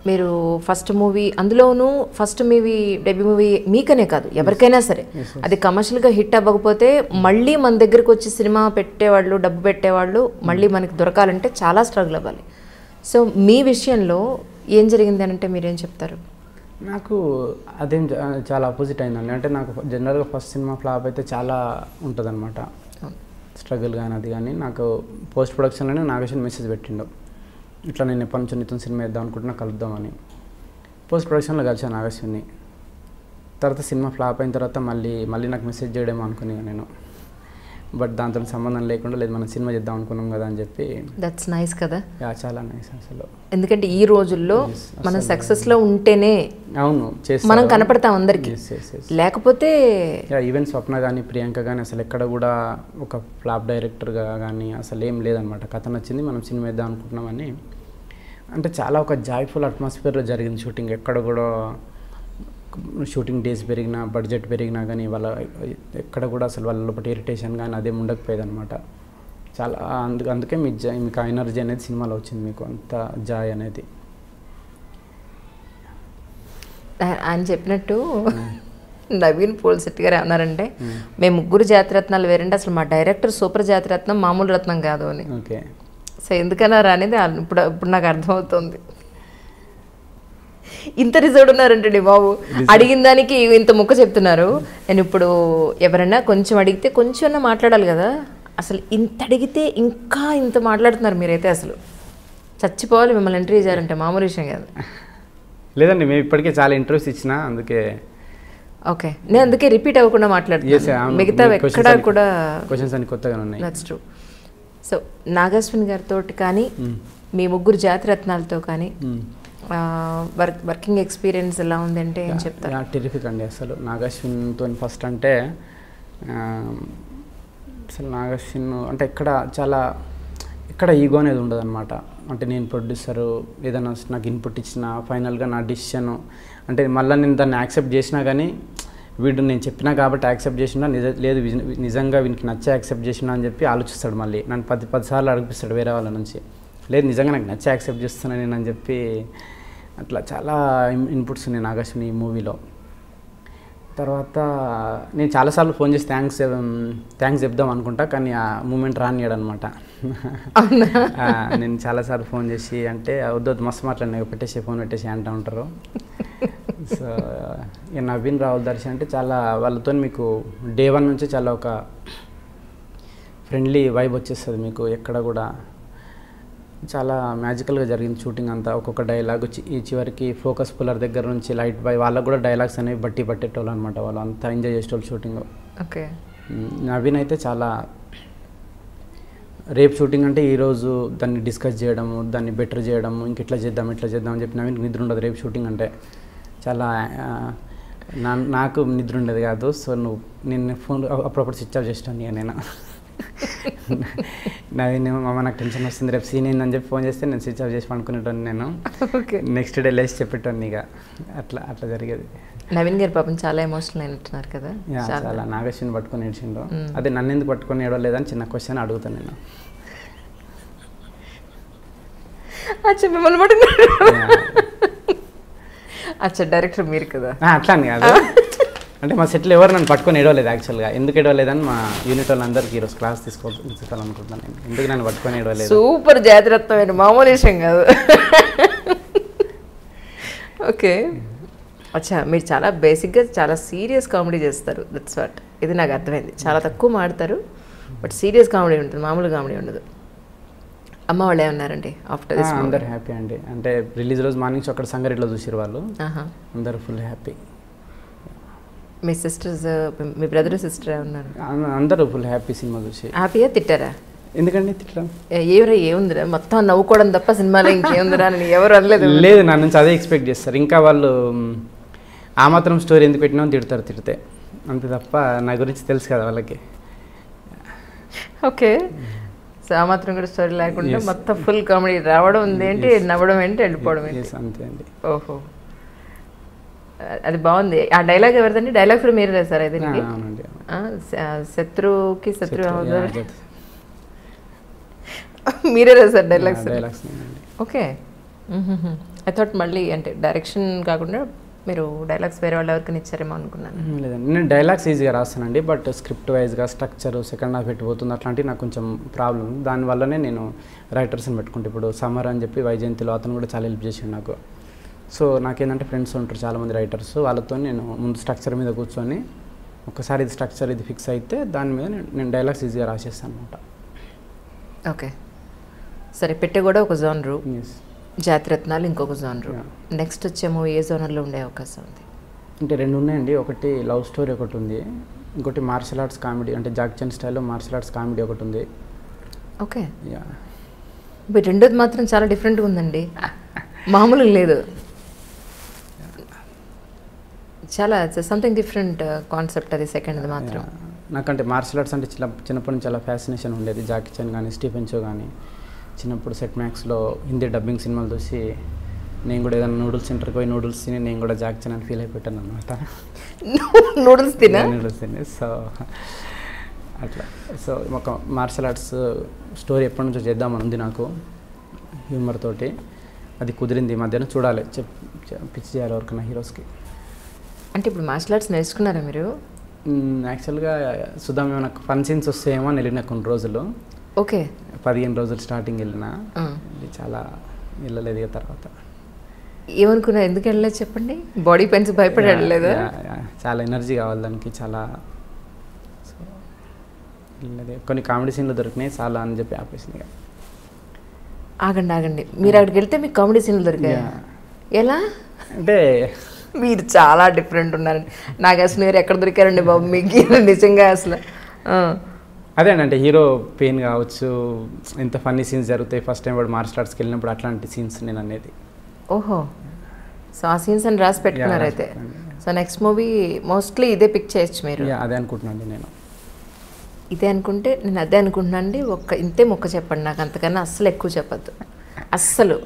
మీరు ఫస్ట్ మూవీ, అందులోనూ ఫస్ట్ మూవీ డెబ్యూ మూవీ మీకనే కాదు ఎవరికైనా సరే, అది కమర్షియల్గా హిట్ అవ్వకపోతే మళ్ళీ మన దగ్గరకు వచ్చి సినిమా పెట్టేవాళ్ళు, డబ్బు పెట్టేవాళ్ళు మళ్ళీ మనకి దొరకాలంటే చాలా స్ట్రగుల్ అవ్వాలి. సో మీ విషయంలో ఏం జరిగింది అని అంటే మీరేం చెప్తారు? నాకు అదేం చాలా ఆపోజిట్ అయిందండి. అంటే నాకు జనరల్గా ఫస్ట్ సినిమా ఫ్లాప్ అయితే చాలా ఉంటుంది అనమాట, స్ట్రగుల్ కానీ అది కానీ. నాకు పోస్ట్ ప్రొడక్షన్లోనే నాగేశ్వన్ మెసేజ్ పెట్టిండు, ఇట్లా నేను ఎప్పటి నుంచో నీతో సినిమా వేద్దాం అనుకుంటున్నా, కలుద్దామని. పోస్ట్ ప్రొడక్షన్లో కలిసాను నాగేశ్వన్ని. తర్వాత సినిమా ఫ్లాప్ అయిన తర్వాత మళ్ళీ నాకు మెసేజ్ చేయడేమో అనుకుని నేను, బట్ దాంతో సంబంధం లేకుండా లేదు మనం సినిమా చేద్దాం అనుకున్నాం కదా అని చెప్పి. దట్స్ నైస్ కదా. చాలా నైస్ అసలు. ఎందుకంటే ఈ రోజుల్లో మనం సక్సెస్లో ఉంటేనే అవును మనం కనపడతాం అందరికీ, లేకపోతే ఈవెన్ స్వప్న కానీ ప్రియాంక కానీ అసలు ఎక్కడ కూడా ఒక ఫ్లాప్ డైరెక్టర్గా కానీ అసలు ఏం లేదనమాట. కథ నచ్చింది, మనం సినిమా వేద్దాం అనుకుంటున్నామని. అంటే చాలా ఒక జాయ్ఫుల్ అట్మాస్ఫియర్లో జరిగింది షూటింగ్. ఎక్కడ కూడా షూటింగ్ డేస్ పెరిగినా, బడ్జెట్ పెరిగినా కానీ వాళ్ళ ఎక్కడ కూడా అసలు వాళ్ళ లోపల ఇరిటేషన్ కానీ అదేం ఉండకపోయేది అనమాట. చాలా అందుకే మీకు ఆ ఎనర్జీ అనేది సినిమాలో వచ్చింది, మీకు అంత జాయ్ అనేది. ఆయన చెప్పినట్టు నవీన్ పోల్శెట్టి గారు ఏమన్నారంటే, మేము ముగ్గురు జాతిరత్నాలు వేరంటే అసలు మా డైరెక్టర్ సూపర్ జాతిరత్నం, మామూలు రత్నం కాదు అని. ఓకే. సో ఎందుకన్నారా అనేది ఇప్పుడు నాకు అర్థమవుతుంది. ఇంత రిజర్వ్డ్ ఉన్నారంటండి బాబు, అడిగిన దానికి ఇంత ముక్క చెప్తున్నారు. నేను ఇప్పుడు ఎవరైనా కొంచెం అడిగితే కొంచెం మాట్లాడాలి కదా, అసలు ఇంత అడిగితే ఇంకా ఇంత మాట్లాడుతున్నారు మీరైతే. అసలు చచ్చిపోవాలి మిమ్మల్ని ఇంటర్వ్యూ చేయాలంటే, మామూలు విషయం కాదు. లేదండి, మేము ఇప్పటికే చాలా ఇంటర్వ్యూస్ ఇచ్చినా, అందుకే. ఓకే, నేను అందుకే రిపీట్ అవ్వకుండా మాట్లాడుతున్నాను. మిగతా ఎక్కడా కూడా క్వశ్చన్స్ అన్ని కొత్తగా ఉన్నాయి. That's true. సో నాగశ్విన్ గారితో కానీ మీ ముగ్గురు జాతిరత్నాలతో కానీ వర్కింగ్ ఎక్స్పీరియన్స్ ఎలా ఉందంటే ఏం చెప్తారు? టెరిఫిక్ అండి. అసలు నాగశ్విన్తో ఫస్ట్ అంటే అసలు నాగశ్విన్ అంటే ఎక్కడ ఈగో అనేది ఉండదు అనమాట. అంటే నేను ప్రొడ్యూసరు ఏదైనా నాకు ఇన్పుట్ ఇచ్చిన ఫైనల్గా నా డిసిషన్ అంటే మళ్ళీ నేను దాన్ని యాక్సెప్ట్ చేసినా కానీ వీడు నేను చెప్పినా కాబట్టి యాక్సెప్ట్ చేసినా, లేదు నిజంగా వీనికి నచ్చే యాక్సెప్ట్ చేసినా అని చెప్పి ఆలోచిస్తాడు. మళ్ళీ నన్ను 10 సార్లు అడిగిపిస్తాడు వేరే వాళ్ళ నుంచి, లేదు నిజంగా నాకు నచ్చే యాక్సెప్ట్ చేస్తున్నాను నేను అని చెప్పి. అట్లా చాలా ఇన్పుట్స్ ఉన్నాయి నాగశ్విని ఈ మూవీలో. తర్వాత నేను చాలాసార్లు ఫోన్ చేసి థ్యాంక్స్ చెప్దాం అనుకుంటా, కానీ ఆ మూమెంట్ రానియాడు అనమాట. నేను చాలాసార్లు ఫోన్ చేసి అంటే వద్దు మస్తు మాట్లాడినా, ఫోన్ పెట్టేసి అంటూ ఉంటారు. సో ఇక నవీన్ రావుల దర్శన్ అంటే చాలా వాళ్ళతో మీకు డే 1 నుంచి చాలా ఒక ఫ్రెండ్లీ వైబ్ వచ్చేస్తుంది మీకు. ఎక్కడ కూడా చాలా మ్యాజికల్గా జరిగింది షూటింగ్ అంతా. ఒక్కొక్క డైలాగ్ ఈ చివరికి ఫోకస్ పుల్లర్ దగ్గర నుంచి లైట్ బాయ్ వాళ్ళకు కూడా డైలాగ్స్ అనేవి పట్టేటోళ్ళు అనమాట. వాళ్ళు అంతా ఎంజాయ్ చేసేటోళ్ళు షూటింగ్. ఓకే. నవీన్ అయితే చాలా రేపు షూటింగ్ అంటే ఈరోజు దాన్ని డిస్కస్ చేయడము, దాన్ని బెటర్ చేయడము, ఇంక ఇట్లా చేద్దాం అని చెప్పి నవీన్కి నిద్ర ఉండదు రేపు షూటింగ్ అంటే. చాలా నాకు నిద్ర ఉండేది కాదు. సో నేను ఫోన్ అప్పుడప్పుడు స్విచ్ ఆఫ్ చేస్తాను ఇక నేను. నవీన్ మమ్మ నాకు టెన్షన్ వస్తుంది రేపు సీన్ ఏందని చెప్పి ఫోన్ చేస్తే నేను స్విచ్ ఆఫ్ చేసి పడుకునేటోని నేను. నెక్స్ట్ డే లేచి చెప్పేటోని ఇక అట్లా జరిగేది. నవీన్ గారు పాపం చాలా ఎమోషనల్ అయినట్టున్నారు కదా. చాలా నాగశ్విని పట్టుకొని ఏడ్చిండు. అదే నన్ను ఎందుకు పట్టుకొని ఏడవలేదని చిన్న క్వశ్చన్ అడుగుతాను నేను. మిమ్మల్ని పట్టుకున్నాడు. అచ్చా, డైరెక్టర్ మీరు కదా. అట్లా అని కాదు, అంటే మా సెట్లో ఎవరు నన్ను పట్టుకొని ఏడవలేదు యాక్చువల్గా. ఎందుకు ఏడవలేదని మా యూనిట్ వాళ్ళందరికీ ఈరోజు క్లాస్ తీసుకోవాలనుకుంటున్నాను నేను. ఎందుకు నన్ను పట్టుకొని ఏడవలేదు. సూపర్ జాగ్రత్తమైన మామూలు విషయం కాదు. ఓకే, అచ్చా, మీరు చాలా బేసిక్గా చాలా సీరియస్ కామెడీ చేస్తారు. దట్స్ వాట్, ఇది నాకు అర్థమైంది. చాలా తక్కువ మాడతారు, బట్ సీరియస్ కామెడీ ఉంటుంది, మామూలు కామెడీ ఉండదు. అమ్మ వాళ్ళు ఏమన్నారండి ఆఫ్టర్ దిస్? అందరు హ్యాపీ అండి. అంటే రిలీజ్ రోజు మార్నింగ్ అక్కడ సంగారెడ్డిలో చూసారు వాళ్ళు, అందరు ఫుల్ హ్యాపీ. మీ సిస్టర్స్, మీ బ్రదర్ సిస్టర్ ఏమన్నారు? అందరూ ఫుల్ హ్యాపీ సినిమా చూసి. హ్యాపీగా తిట్టారా? ఎందుకండి తిట్టడం? ఏముందిరా మొత్తం నవ్వుకోవడం తప్ప సినిమాలో ఇంకేముందిరా అని ఎవరు అనలేదు? లేదు, నా నుంచి అదే ఎక్స్పెక్ట్ చేస్తారు. ఇంకా వాళ్ళు ఆ మాత్రం స్టోరీ ఎందుకు పెట్టినామని తిడితే అంతే తప్ప నా గురించి తెలుసు కదా వాళ్ళకి. ఓకే, సో ఆ మాత్రం కూడా స్టోరీ లేకుండా మొత్తం ఫుల్ కామెడీ రావడం ఉంది ఏంటి, నవ్వడం ఏంటి, వెళ్ళిపోవడం ఏంటి? అంతే అండి. ఓహో, అది బాగుంది. ఆ డైలాగ్ ఎవరిదండి? డైలాగ్ కూడా మీరే రాశారా దీనికి? శత్రువుకి శత్రువు మీరే రాశారు డైలాగ్స్? ఓకే, ఐ థాట్ మళ్ళీ అంటే డైరెక్షన్ కాకుండా మీరు డైలాగ్స్ వేరే వాళ్ళు ఎవరికైనా ఇచ్చారేమో అనుకున్నాను. లేదండి, నేను డైలాగ్స్ ఈజీగా రాస్తానండి, బట్ స్క్రిప్ట్ వైజ్గా స్ట్రక్చర్ సెకండ్ హాఫ్ పెట్టిపోతుంది అట్లాంటివి నాకు కొంచెం ప్రాబ్లం. దానివల్లనే నేను రైటర్స్ని పెట్టుకుంటే, ఇప్పుడు సమర్ అని చెప్పి వైజయంతిలో అతను కూడా చాలా హెల్ప్ చేసాడు నాకు. సో నాకేంటంటే ఫ్రెండ్స్ ఉంటారు చాలామంది రైటర్స్, వాళ్ళతో నేను ముందు స్ట్రక్చర్ మీద కూర్చొని ఒకసారి ఇది స్ట్రక్చర్ ఇది ఫిక్స్ అయితే దాని మీద నేను డైలాగ్స్ ఈజీగా రాసేస్తాను అనమాట. ఓకే, సరే, పెట్టే కూడా ఒక జోనరు, జాతిరత్నాలు ఇంకొక జోనరు. నెక్స్ట్ వచ్చే మూవీ ఏ జోనర్లో ఉండే అవకాశం ఉంది? అంటే రెండు ఉన్నాయండి. ఒకటి లవ్ స్టోరీ ఒకటి ఉంది, ఇంకోటి మార్షల్ ఆర్ట్స్ కామెడీ, అంటే జాక్ చాన్ స్టైల్లో మార్షల్ ఆర్ట్స్ కామెడీ ఒకటి ఉంది. ఓకే, రెండోది మాత్రం చాలా డిఫరెంట్గా ఉందండి, మామూలుగా లేదు. చాలా సంథింగ్ డిఫరెంట్ కాన్సెప్ట్ అది సెకండ్ మాత్రం. నాకంటే మార్షల్ ఆర్ట్స్ అంటే చిన్నప్పటి నుంచి చాలా ఫ్యాసినేషన్ ఉండేది. జాకీ చాన్ కానీ స్టీఫెన్ చో కానీ చిన్నప్పుడు సెట్ మ్యాక్స్లో హిందీ డబ్బింగ్ సినిమాలు చూసి నేను కూడా ఏదైనా నూడిల్స్ సెంటర్కి పోయి నూడిల్స్ తిని నేను కూడా జాకీ చాన్ అని ఫీల్ అయిపోయాను అనమాట. నూడిల్స్ తిని సో అట్లా. సో ఒక మార్షల్ ఆర్ట్స్ స్టోరీ ఎప్పటి నుంచో చేద్దామని ఉంది నాకు, హ్యూమర్ తోటి. అది కుదిరింది ఈ మధ్యన, చూడాలి, పిచ్ చేయాలి ఎవరికైనా హీరోస్కి. అంటే ఇప్పుడు మార్షల్ ఆర్ట్స్ నేర్చుకున్నారా మీరు? యాక్చువల్గా సుధాం ఏమైనా ఫన్ సీన్స్ వస్తాయేమో అని వెళ్ళిన కొన్ని రోజులు. ఓకే, 15 రోజులు స్టార్టింగ్ వెళ్ళిన, చాలా వెళ్ళలేదు. తర్వాత ఏమనుకున్నా, ఎందుకు వెళ్ళలేదు చెప్పండి? బాడీ పెయిన్స్ భయపడి వెళ్ళలేదు? చాలా ఎనర్జీ కావాలి దానికి, చాలా వెళ్ళలేదు. కొన్ని కామెడీ సీన్లు దొరికినాయి చాలా అని చెప్పి ఆపేసింది. ఆగండి, మీరు అక్కడికి వెళ్తే మీకు కామెడీ సీన్లు దొరికాయి? ఎలా అంటే మీరు చాలా డిఫరెంట్ ఉన్నారండి. నాకు అసలు మీరు ఎక్కడ దొరికారండి బాబు మీకు నిజంగా అసలు? అదే అండి, అంటే హీరో పెయిన్ కావచ్చు, ఎంత ఫన్నీ సీన్స్ జరుగుతాయి ఫస్ట్ టైం వాడు మార్షల్ ఆర్ట్స్కి వెళ్ళినప్పుడు, అట్లాంటి సీన్స్ నేను అనేది. ఓహో, సో ఆ సీన్స్ అని రాసి పెట్టుకున్నారు అయితే. సో నెక్స్ట్ మూవీ మోస్ట్లీ ఇదే పిక్ చేయొచ్చు మీరు? అదే అనుకుంటున్నాను నేను. ఇదే అనుకుంటే నేను అదే అనుకుంటున్నాను అండి. ఇంతే మొక్క చెప్పండి నాకు, అంతకన్నా అస్సలు ఎక్కువ చెప్పద్దు అస్సలు.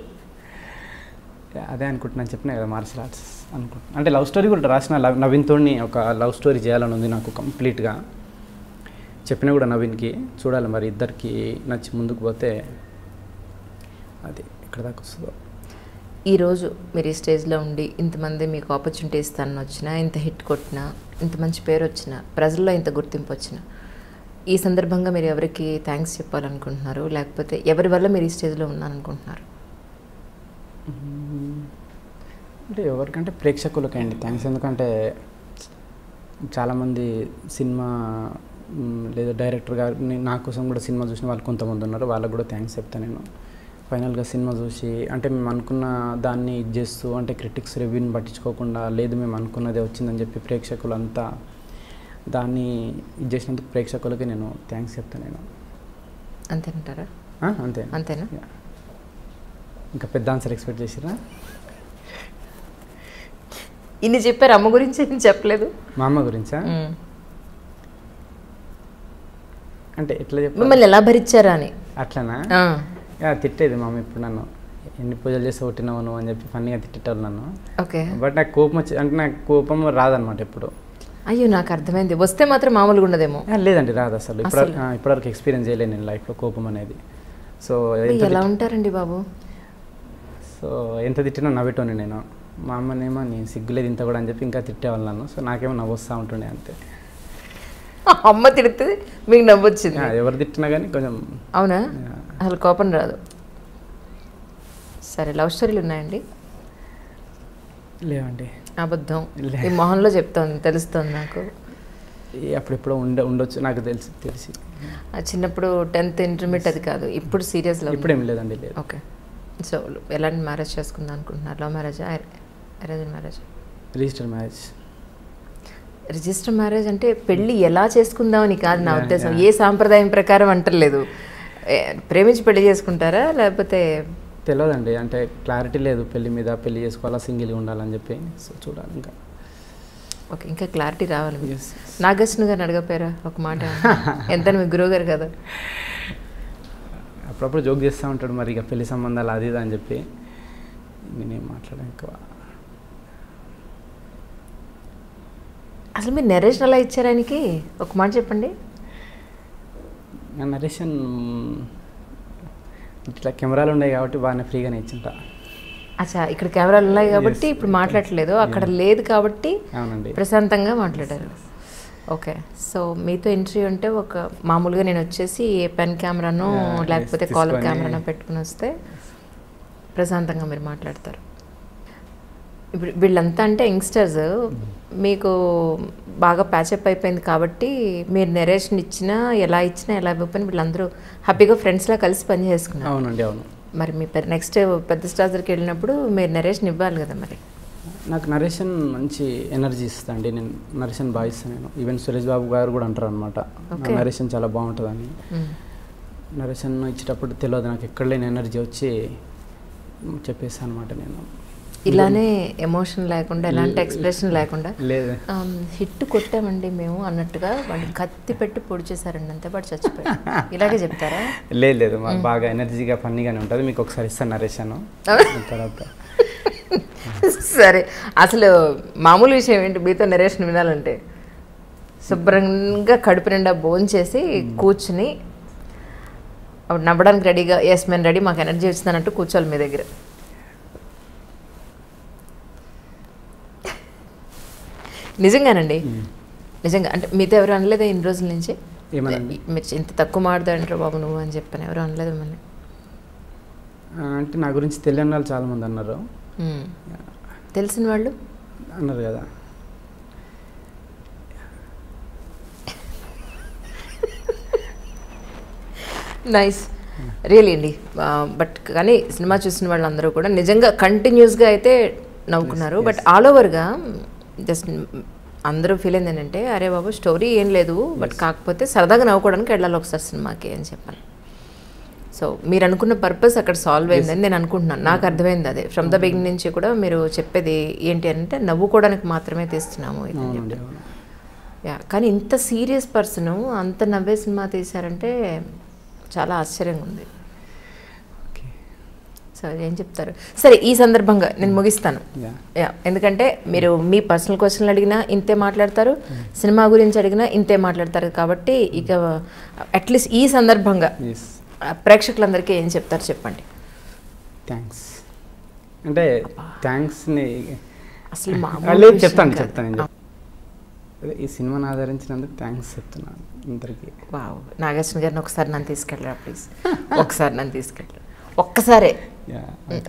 అదే అనుకుంటున్నాను, చెప్పినా కదా మార్షల్ ఆర్ట్స్ అనుకుంటున్నాను. అంటే లవ్ స్టోరీ కూడా రాసిన, నవీన్తోని ఒక లవ్ స్టోరీ చేయాలని ఉంది నాకు కంప్లీట్గా. చెప్పినా కూడా నవీన్కి, చూడాలి మరి ఇద్దరికి నచ్చి ముందుకు పోతే అది ఎక్కడ దాకా వస్తుందో. ఈరోజు మీరు ఈ స్టేజ్లో ఉండి ఇంతమంది మీకు ఆపర్చునిటీ ఇస్తానని వచ్చినా, ఇంత హిట్ కొట్టినా, ఇంత మంచి పేరు వచ్చినా, ప్రజల్లో ఇంత గుర్తింపు వచ్చినా, ఈ సందర్భంగా మీరు ఎవరికి థ్యాంక్స్ చెప్పాలనుకుంటున్నారు, లేకపోతే ఎవరి వల్ల మీరు ఈ స్టేజ్లో ఉన్నారనుకుంటున్నారు? అంటే ఎవరికంటే ప్రేక్షకులకే అండి థ్యాంక్స్. ఎందుకంటే చాలామంది సినిమా లేదా డైరెక్టర్ గారు నా కోసం కూడా సినిమా చూసిన వాళ్ళు కొంతమంది ఉన్నారు, వాళ్ళకు కూడా థ్యాంక్స్ చెప్తాను నేను. ఫైనల్గా సినిమా చూసి అంటే మేము అనుకున్న దాన్ని ఇది చేస్తూ, అంటే క్రిటిక్స్ రివ్యూని పట్టించుకోకుండా, లేదు మేము అనుకున్నదే వచ్చిందని చెప్పి ప్రేక్షకులంతా దాన్ని ఇది చేసినందుకు ప్రేక్షకులకి నేను థ్యాంక్స్ చెప్తాను నేను. అంతేనంటారా? అంతేనా? ఇంకా పెద్ద ఆన్సర్ ఎక్స్పెక్ట్ చేసిరా? ఇన్ని చెప్పారు, అమ్మ గురించి ఏం చెప్పలేదు? మా అమ్మ గురించా? అంటే ఎట్లా చెప్పారు, మిమ్మల్ని ఎలా భరించారా అని. అట్లనా? తిట్టేది మా అమ్మ ఇప్పుడు నన్ను, ఎన్ని పూజలు చేస్తే కొట్టినావు నువ్వు అని చెప్పి ఫన్నీగా తిట్టేవాళ్ళు నన్ను. ఓకే, బట్ నాకు కోపం వచ్చి, అంటే నాకు కోపం రాదనమాట ఎప్పుడు. అయ్యో, నాకు అర్థమైంది, వస్తే మాత్రం మామూలుగా ఉండదేమో. లేదండి, రాదు అసలు. ఇప్పటివరకు ఎక్స్పీరియన్స్ చేయలేదు నేను లైఫ్లో కోపం అనేది. సో ఎలా ఉంటారండి బాబు? సో ఎంత తిట్టినా నవ్వేటోని నేను. మా అమ్మనేమో నేను సిగ్గులేదు ఇంత కూడా అని చెప్పి ఇంకా తిట్టేవాళ్ళు నన్ను. సో నాకేమో నవ్వు వస్తూ ఉంటుండే అంతే. అమ్మ తిడుతుంది, మీకు నవ్వు వచ్చింది. ఎవరు తిట్టినా కానీ కొంచెం. అవునా? అసలు కోపం రాదు. సరే, లవ్ స్టోరీలు ఉన్నాయండి? లేవండి. అబద్ధం ఈ మొహంలో చెప్తోంది, తెలుస్తుంది నాకు. అప్పుడెప్పుడో ఉండొచ్చు, నాకు తెలిసి. చిన్నప్పుడు 10th ఇంటర్మీడియట్ అది కాదు, ఇప్పుడు సీరియస్లో? ఇప్పుడు ఏం లేదండి, లేదు. ఓకే. సో ఎలాంటి మ్యారేజ్ చేసుకుందాం అనుకుంటున్నారు? లవ్ మ్యారేజా, arrange marriage? Register marriage. Register marriage అంటే పెళ్ళి ఎలా చేసుకుందామని కాదు నా ఉద్దేశం. ఏ సాంప్రదాయం ప్రకారం అంటలేదు. ప్రేమించి పెళ్లి చేసుకుంటారా లేకపోతే? తెలియదండి, అంటే క్లారిటీ లేదు పెళ్లి మీద. పెళ్లి చేసుకోవాలా, సింగిల్గా ఉండాలని చెప్పి. సో చూడాలి ఇంకా. ఓకే, ఇంకా క్లారిటీ రావాలి. నాగార్జున గారిని అడగపోయారా ఒక మాట? ఎంత మీ గురువు గారు కదా. అప్పుడప్పుడు జోక్ చేస్తూ ఉంటాడు, మరి ఇక పెళ్లి సంబంధాలు అది ఇది అని చెప్పి. నేనేం మాట్లాడాను ఎక్కువ. అసలు మీరు నరేషన్ ఎలా ఇచ్చారు ఆయనకి? ఒక మాట చెప్పండి. నరేషన్ ఇట్లా కెమెరాలు ఉన్నాయి కాబట్టి బాగానే ఫ్రీగానే ఇచ్చింట. అచ్చా, ఇక్కడ కెమెరాలు ఉన్నాయి కాబట్టి ఇప్పుడు మాట్లాడట్లేదు, అక్కడ లేదు కాబట్టి ప్రశాంతంగా మాట్లాడారు. ఓకే. సో మీతో ఇంటర్వ్యూ అంటే ఒక మామూలుగా నేను వచ్చేసి ఏ పెన్ కెమెరానో లేకపోతే కాలర్ కెమెరానో పెట్టుకుని వస్తే ప్రశాంతంగా మీరు మాట్లాడతారు. ఇప్పుడు వీళ్ళంతా అంటే యంగ్స్టర్స్, మీకు బాగా ప్యాచప్ అయిపోయింది కాబట్టి మీరు నెరేషన్ ఇచ్చినా ఎలా ఇవ్వకపోయినా వీళ్ళందరూ హ్యాపీగా ఫ్రెండ్స్లా కలిసి పని చేసుకున్నారు. అవునండి, అవును. మరి మీ నెక్స్ట్ పెద్ద స్టార్ దగ్గరికి వెళ్ళినప్పుడు మీరు నరేషన్ ఇవ్వాలి కదా. మరి నాకు నరేషన్ మంచి ఎనర్జీ ఇస్తాను అండి. నేను నరేషన్ బాగా ఇస్తాను. నేను ఈవెన్ సురేష్ బాబు గారు కూడా అంటారు అనమాట, నరేషన్ చాలా బాగుంటుందని. నరేషన్ ఇచ్చేటప్పుడు తెలియదు నాకు, ఎక్కడ లేని ఎనర్జీ వచ్చి చెప్పేస్తాను అనమాట. నేను ఇలానే ఎమోషన్ లేకుండా, ఎలాంటి ఎక్స్ప్రెషన్ లేకుండా లేదు హిట్ కొట్టామండి మేము అన్నట్టుగా వాడిని కత్తి పెట్టి పొడి చేశారండి, అంతే పాటు చచ్చిపోయాడు. ఇలాగే చెప్తారా? లేదు, మాకు బాగా ఎనర్జీగా ఫన్నీగానే ఉంటుంది. మీకు ఒకసారి ఇస్తాను నరేషన్ తర్వాత. సరే, అసలు మామూలు విషయం ఏంటి మీతో నరేషన్ వినాలంటే? శుభ్రంగా కడుపు నిండా భోంచేసి కూర్చుని అప్పుడు నవ్వడానికి రెడీగా, ఎస్ మేము రెడీ, మాకు ఎనర్జీ వచ్చిందన్నట్టు కూర్చోవాలి మీ దగ్గర. నిజంగానండి, నిజంగా. అంటే మీతో ఎవరు అనలేదా ఇన్ని రోజుల నుంచి? మీరు ఇంత తక్కువ మాట్లాడంటారు బాబు నువ్వు అని చెప్పాను, ఎవరు అనలేదు మిమ్మల్ని? అంటే నా గురించి తెలియని వాళ్ళు చాలామంది అన్నారు. తెలిసిన వాళ్ళు అన్నారు కదా. నైస్, రియలీ అండి. బట్ కానీ సినిమా చూసిన వాళ్ళందరూ కూడా నిజంగా కంటిన్యూస్గా అయితే నవ్వుకున్నారు. బట్ ఆల్ ఓవర్గా జస్ట్ అందరూ ఫీల్ అయింది ఏంటంటే, అరే బాబు స్టోరీ ఏం లేదు, బట్ కాకపోతే సరదాగా నవ్వుకోవడానికి వెళ్ళాలి ఒకసారి సినిమాకి అని చెప్పాను. సో మీరు అనుకున్న పర్పస్ అక్కడ సాల్వ్ అయిందని నేను అనుకుంటున్నాను. నాకు అర్థమైంది అదే ఫ్రమ్ ద బిగినింగ్ నుంచి కూడా. మీరు చెప్పేది ఏంటి అంటే నవ్వుకోవడానికి మాత్రమే తీస్తున్నాము ఇది. యా, కానీ ఇంత సీరియస్ పర్సన్ అంత నవ్వే సినిమా తీశారంటే చాలా ఆశ్చర్యంగా ఉంది. సో ఏం చెప్తారు? సరే, ఈ సందర్భంగా నేను ముగిస్తాను. యా, ఎందుకంటే మీరు మీ పర్సనల్ క్వశ్చన్లు అడిగినా ఇంతే మాట్లాడతారు, సినిమా గురించి అడిగినా ఇంతే మాట్లాడతారు. కాబట్టి ఇక అట్లీస్ట్ ఈ సందర్భంగా ప్రేక్షకులందరికీ ఏం చెప్తారు చెప్పండి. థ్యాంక్స్ అంటే థ్యాంక్స్ని అసలు చెప్తాను. ఈ సినిమాని ఆదరించినందుకు థ్యాంక్స్ చెప్తున్నాను అందరికీ. వావ్, నాగార్జున గారిని ఒకసారి నన్ను తీసుకెళ్ళరా ప్లీజ్, ఒకసారి నన్ను తీసుకెళ్ళరు, ఒక్కసారే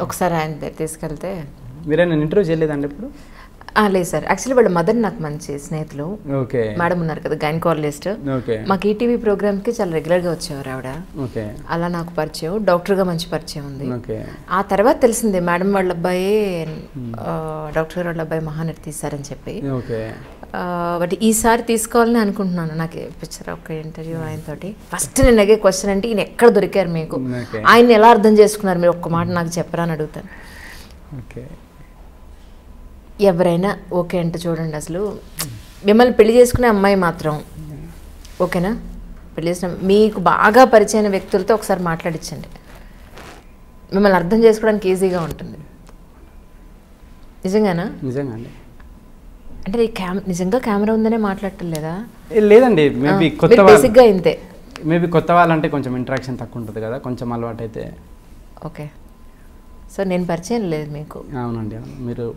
ఒకసారి ఆయన దగ్గర తీసుకెళ్తే. మీరే నన్ను ఇంటర్వ్యూ చేయలేదండి ఇప్పుడు? లేదు సార్, యాక్చువల్లీ వాళ్ళ మదర్ నాకు మంచి స్నేహితులు. మేడం ఉన్నారు కదా గైనకాలజిస్ట్, మాకు ఈటీవీ ప్రోగ్రామ్కి చాలా రెగ్యులర్గా వచ్చేవారు ఆవిడ. అలా నాకు పరిచయం, డాక్టర్గా మంచి పరిచయం ఉంది. ఆ తర్వాత తెలిసింది మేడం వాళ్ళ అబ్బాయి, డాక్టర్ గారు వాళ్ళ అబ్బాయి మహానటి తీశారని చెప్పి. బట్ ఈసారి తీసుకోవాలని అనుకుంటున్నాను. నాకు పిక్చర్ ఒక ఇంటర్వ్యూ ఆయనతోటి. ఫస్ట్ నేను అడిగే క్వశ్చన్ అంటే ఈయన ఎక్కడ దొరికారు మీకు, ఆయన ఎలా అర్థం చేసుకున్నారు మీరు, ఒక్క మాట నాకు చెప్పరా అని అడుగుతాను. ఎవరైనా ఓకే అంటే చూడండి, అసలు మిమ్మల్ని పెళ్లి చేసుకునే అమ్మాయి మాత్రం ఓకేనా? పెళ్లి చేసిన మీకు బాగా పరిచయమైన వ్యక్తులతో ఒకసారి మాట్లాడించండి, మిమ్మల్ని అర్థం చేసుకోవడానికి ఈజీగా ఉంటుంది. నిజంగానా? నిజంగా అంటే నిజంగా కెమెరా ఉందనే మాట్లాడటం లేదా? లేదండి, మేబీ కొత్త బేసిక్గా ఇంతే. మేబీ కొత్త వాళ్ళంటే కొంచెం ఇంటరాక్షన్ తక్కువ ఉంటుంది కదా, కొంచెం అలవాటు అయితే. ఓకే. సో నేను పరిచయం లేదు మీకు? అవునండి, అవును. మీరు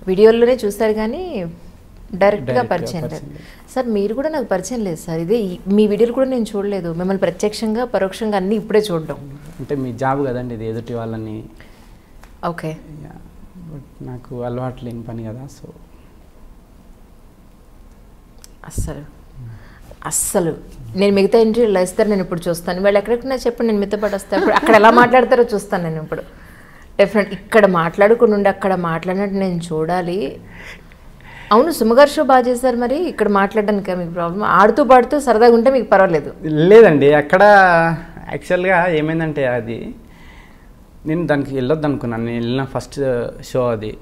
వీడియోలోనే చూస్తారు కానీ డైరెక్ట్గా Direct గా పరిచయం లేదు. పరిచయం లేదు. సార్ మీరు కూడా నాకు పరిచయం లేదు సార్. ఇదే మీ వీడియోలు కూడా నేను చూడలేదు. మిమ్మల్ని ప్రత్యక్షంగా పరోక్షంగా అన్నీ ఇప్పుడే చూడడం. అంటే మీ జాబ్ కదండి ఇది, ఎదుటి వాళ్ళని. ఓకే. బట్ నాకు అలవాటు లేని పని కదా. సో అస్సలు నేను మిగతా ఇంటర్వ్యూలో ఇస్తారు, నేను ఇప్పుడు చూస్తాను. వాళ్ళు ఎక్కడెక్కడ చెప్పండి, నేను మీతో పాటు వస్తాను. ఇప్పుడు అక్కడ ఎలా మాట్లాడతారో చూస్తాను నేను ఇప్పుడు. డెఫినెట్ ఇక్కడ మాట్లాడుకుని ఉండి అక్కడ మాట్లాడినట్టు నేను చూడాలి. అవును, సుమగారు షో బాగా చేశారు. మరి ఇక్కడ మాట్లాడడానికి మీకు ప్రాబ్లం? ఆడుతూ పాడుతూ సరదాగా ఉంటే మీకు పర్వాలేదు. లేదండి, అక్కడ యాక్చువల్గా ఏమైందంటే అది నేను దానికి వెళ్ళొద్దు అనుకున్నాను. నేను వెళ్ళిన ఫస్ట్ షో అది.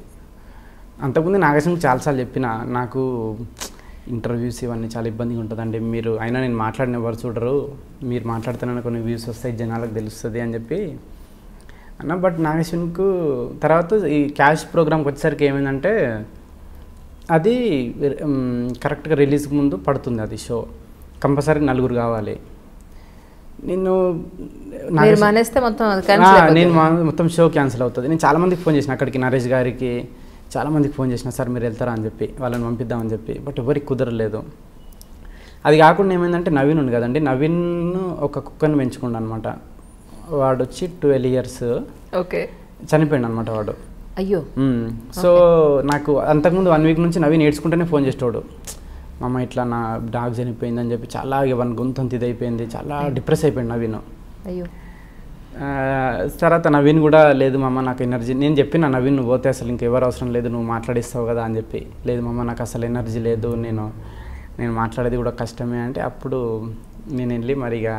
అంతకుముందు నాగేశ్వరికి చాలాసార్లు చెప్పిన, నాకు ఇంటర్వ్యూస్ ఇవన్నీ చాలా ఇబ్బందిగా ఉంటుందండి. మీరు అయినా నేను మాట్లాడిన ఎవరు చూడరు, మీరు మాట్లాడుతున్న కొన్ని వ్యూస్ వస్తాయి, జనాలకు తెలుస్తుంది అని చెప్పి అన్న. బట్ నాగేశ్వరికి తర్వాత ఈ క్యాష్ ప్రోగ్రామ్కి వచ్చేసరికి ఏమైందంటే అది కరెక్ట్గా రిలీజ్కి ముందు పడుతుంది అది షో. కంపల్సరీ 4 కావాలి. నేను మానేస్తే మొత్తం నేను మొత్తం షో క్యాన్సిల్ అవుతుంది. నేను చాలామందికి ఫోన్ చేసిన, అక్కడికి నరేష్ గారికి చాలామందికి ఫోన్ చేసిన, సార్ మీరు వెళ్తారా అని చెప్పి, వాళ్ళని పంపిద్దామని చెప్పి. బట్ ఎవరికి కుదరలేదు. అది కాకుండా ఏమైందంటే నవీన్ ఉంది కదండి, నవీన్ ఒక కుక్కని పెంచుకుండు అనమాట. వాడు వచ్చి 12 years. ఓకే. చనిపోయాడు అనమాట వాడు. అయ్యో. సో నాకు అంతకుముందు 1 week నుంచి నవీన్ ఏడ్చుకుంటేనే ఫోన్ చేసేవాడు, మామ ఇట్లా నా డాగ్ చనిపోయిందని చెప్పి. చాలా వన్ గొంతంత ఇదైపోయింది, చాలా డిప్రెస్ అయిపోయింది నవీన్. అయ్యో. తర్వాత నవీన్ కూడా లేదు మామ నాకు ఎనర్జీ, నేను చెప్పిన నవీన్ నువ్వు పోతే అసలు ఇంకెవరు అవసరం లేదు, నువ్వు మాట్లాడిస్తావు కదా అని చెప్పి. లేదు మామ నాకు అసలు ఎనర్జీ లేదు, నేను మాట్లాడేది కూడా కష్టమే అంటే అప్పుడు నేను వెళ్ళి మరి ఇక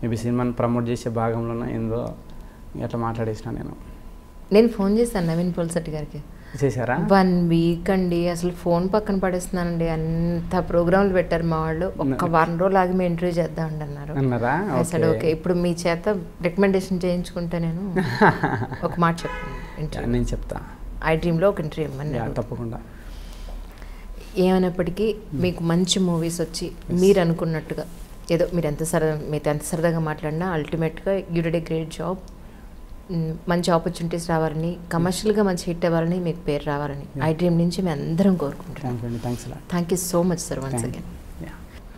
మేబీ సినిమాని ప్రమోట్ చేసే భాగంలోనే ఏందో అట్లా మాట్లాడేసిన. నేను ఫోన్ చేశాను నవీన్ పోల్శెట్టి గారికి. చేశారా? 1 week అండి, అసలు ఫోన్ పక్కన పడేస్తున్నానండి. అంత ప్రోగ్రాంలు పెట్టారు మా వాళ్ళు. ఒక్క వారం రోజులు ఆగి మేము ఇంటర్వ్యూ చేద్దామండి అన్నారు. అసలు ఓకే, ఇప్పుడు మీ చేత రికమెండేషన్ చేయించుకుంటే నేను ఒక మాట చెప్తాను. నేను చెప్తా, ఐ డ్రీమ్లో ఒక ఇంటర్వ్యూ ఇవ్వమని. తప్పకుండా. ఏమైనప్పటికీ మీకు మంచి మూవీస్ వచ్చి మీరు అనుకున్నట్టుగా ఏదో మీరు ఎంత సరదాగా మాట్లాడినా అల్టిమేట్గా you did a great job. మంచి ఆపర్చునిటీస్ రావాలని, కమర్షియల్గా మంచి హిట్ అవ్వాలని, మీకు పేరు రావాలని ఐ డ్రీమ్ నుంచి మేము అందరం కోరుకుంటున్నాం. Thank you so much sir once again.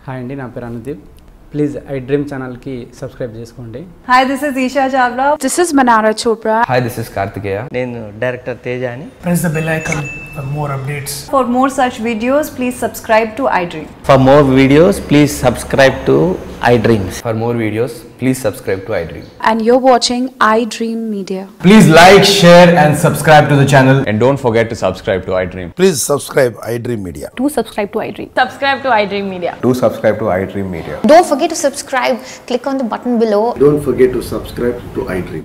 Hi అండి, నా పేరు అనుదీప్. ప్లీజ్ ఐ డ్రీమ్ ఛానల్కి సబ్స్క్రైబ్ చేసుకోండి. Hi, this is Isha Chavla. This is Manara Chopra. Hi, this is Kartikeya. నేను డైరెక్టర్ తేజ అని. Press the bell icon for more updates. For more such videos, please subscribe to iDream. For more videos, please subscribe to iDreams. For more videos, please subscribe to iDream. And you're watching iDream Media. Please like, share and subscribe to the channel. And don't forget to subscribe to iDream. Please subscribe iDream Media. Do subscribe to iDream. Subscribe to iDream Media. Do subscribe to iDream Media. Don't forget to subscribe. Click on the button below. Don't forget to subscribe to iDream.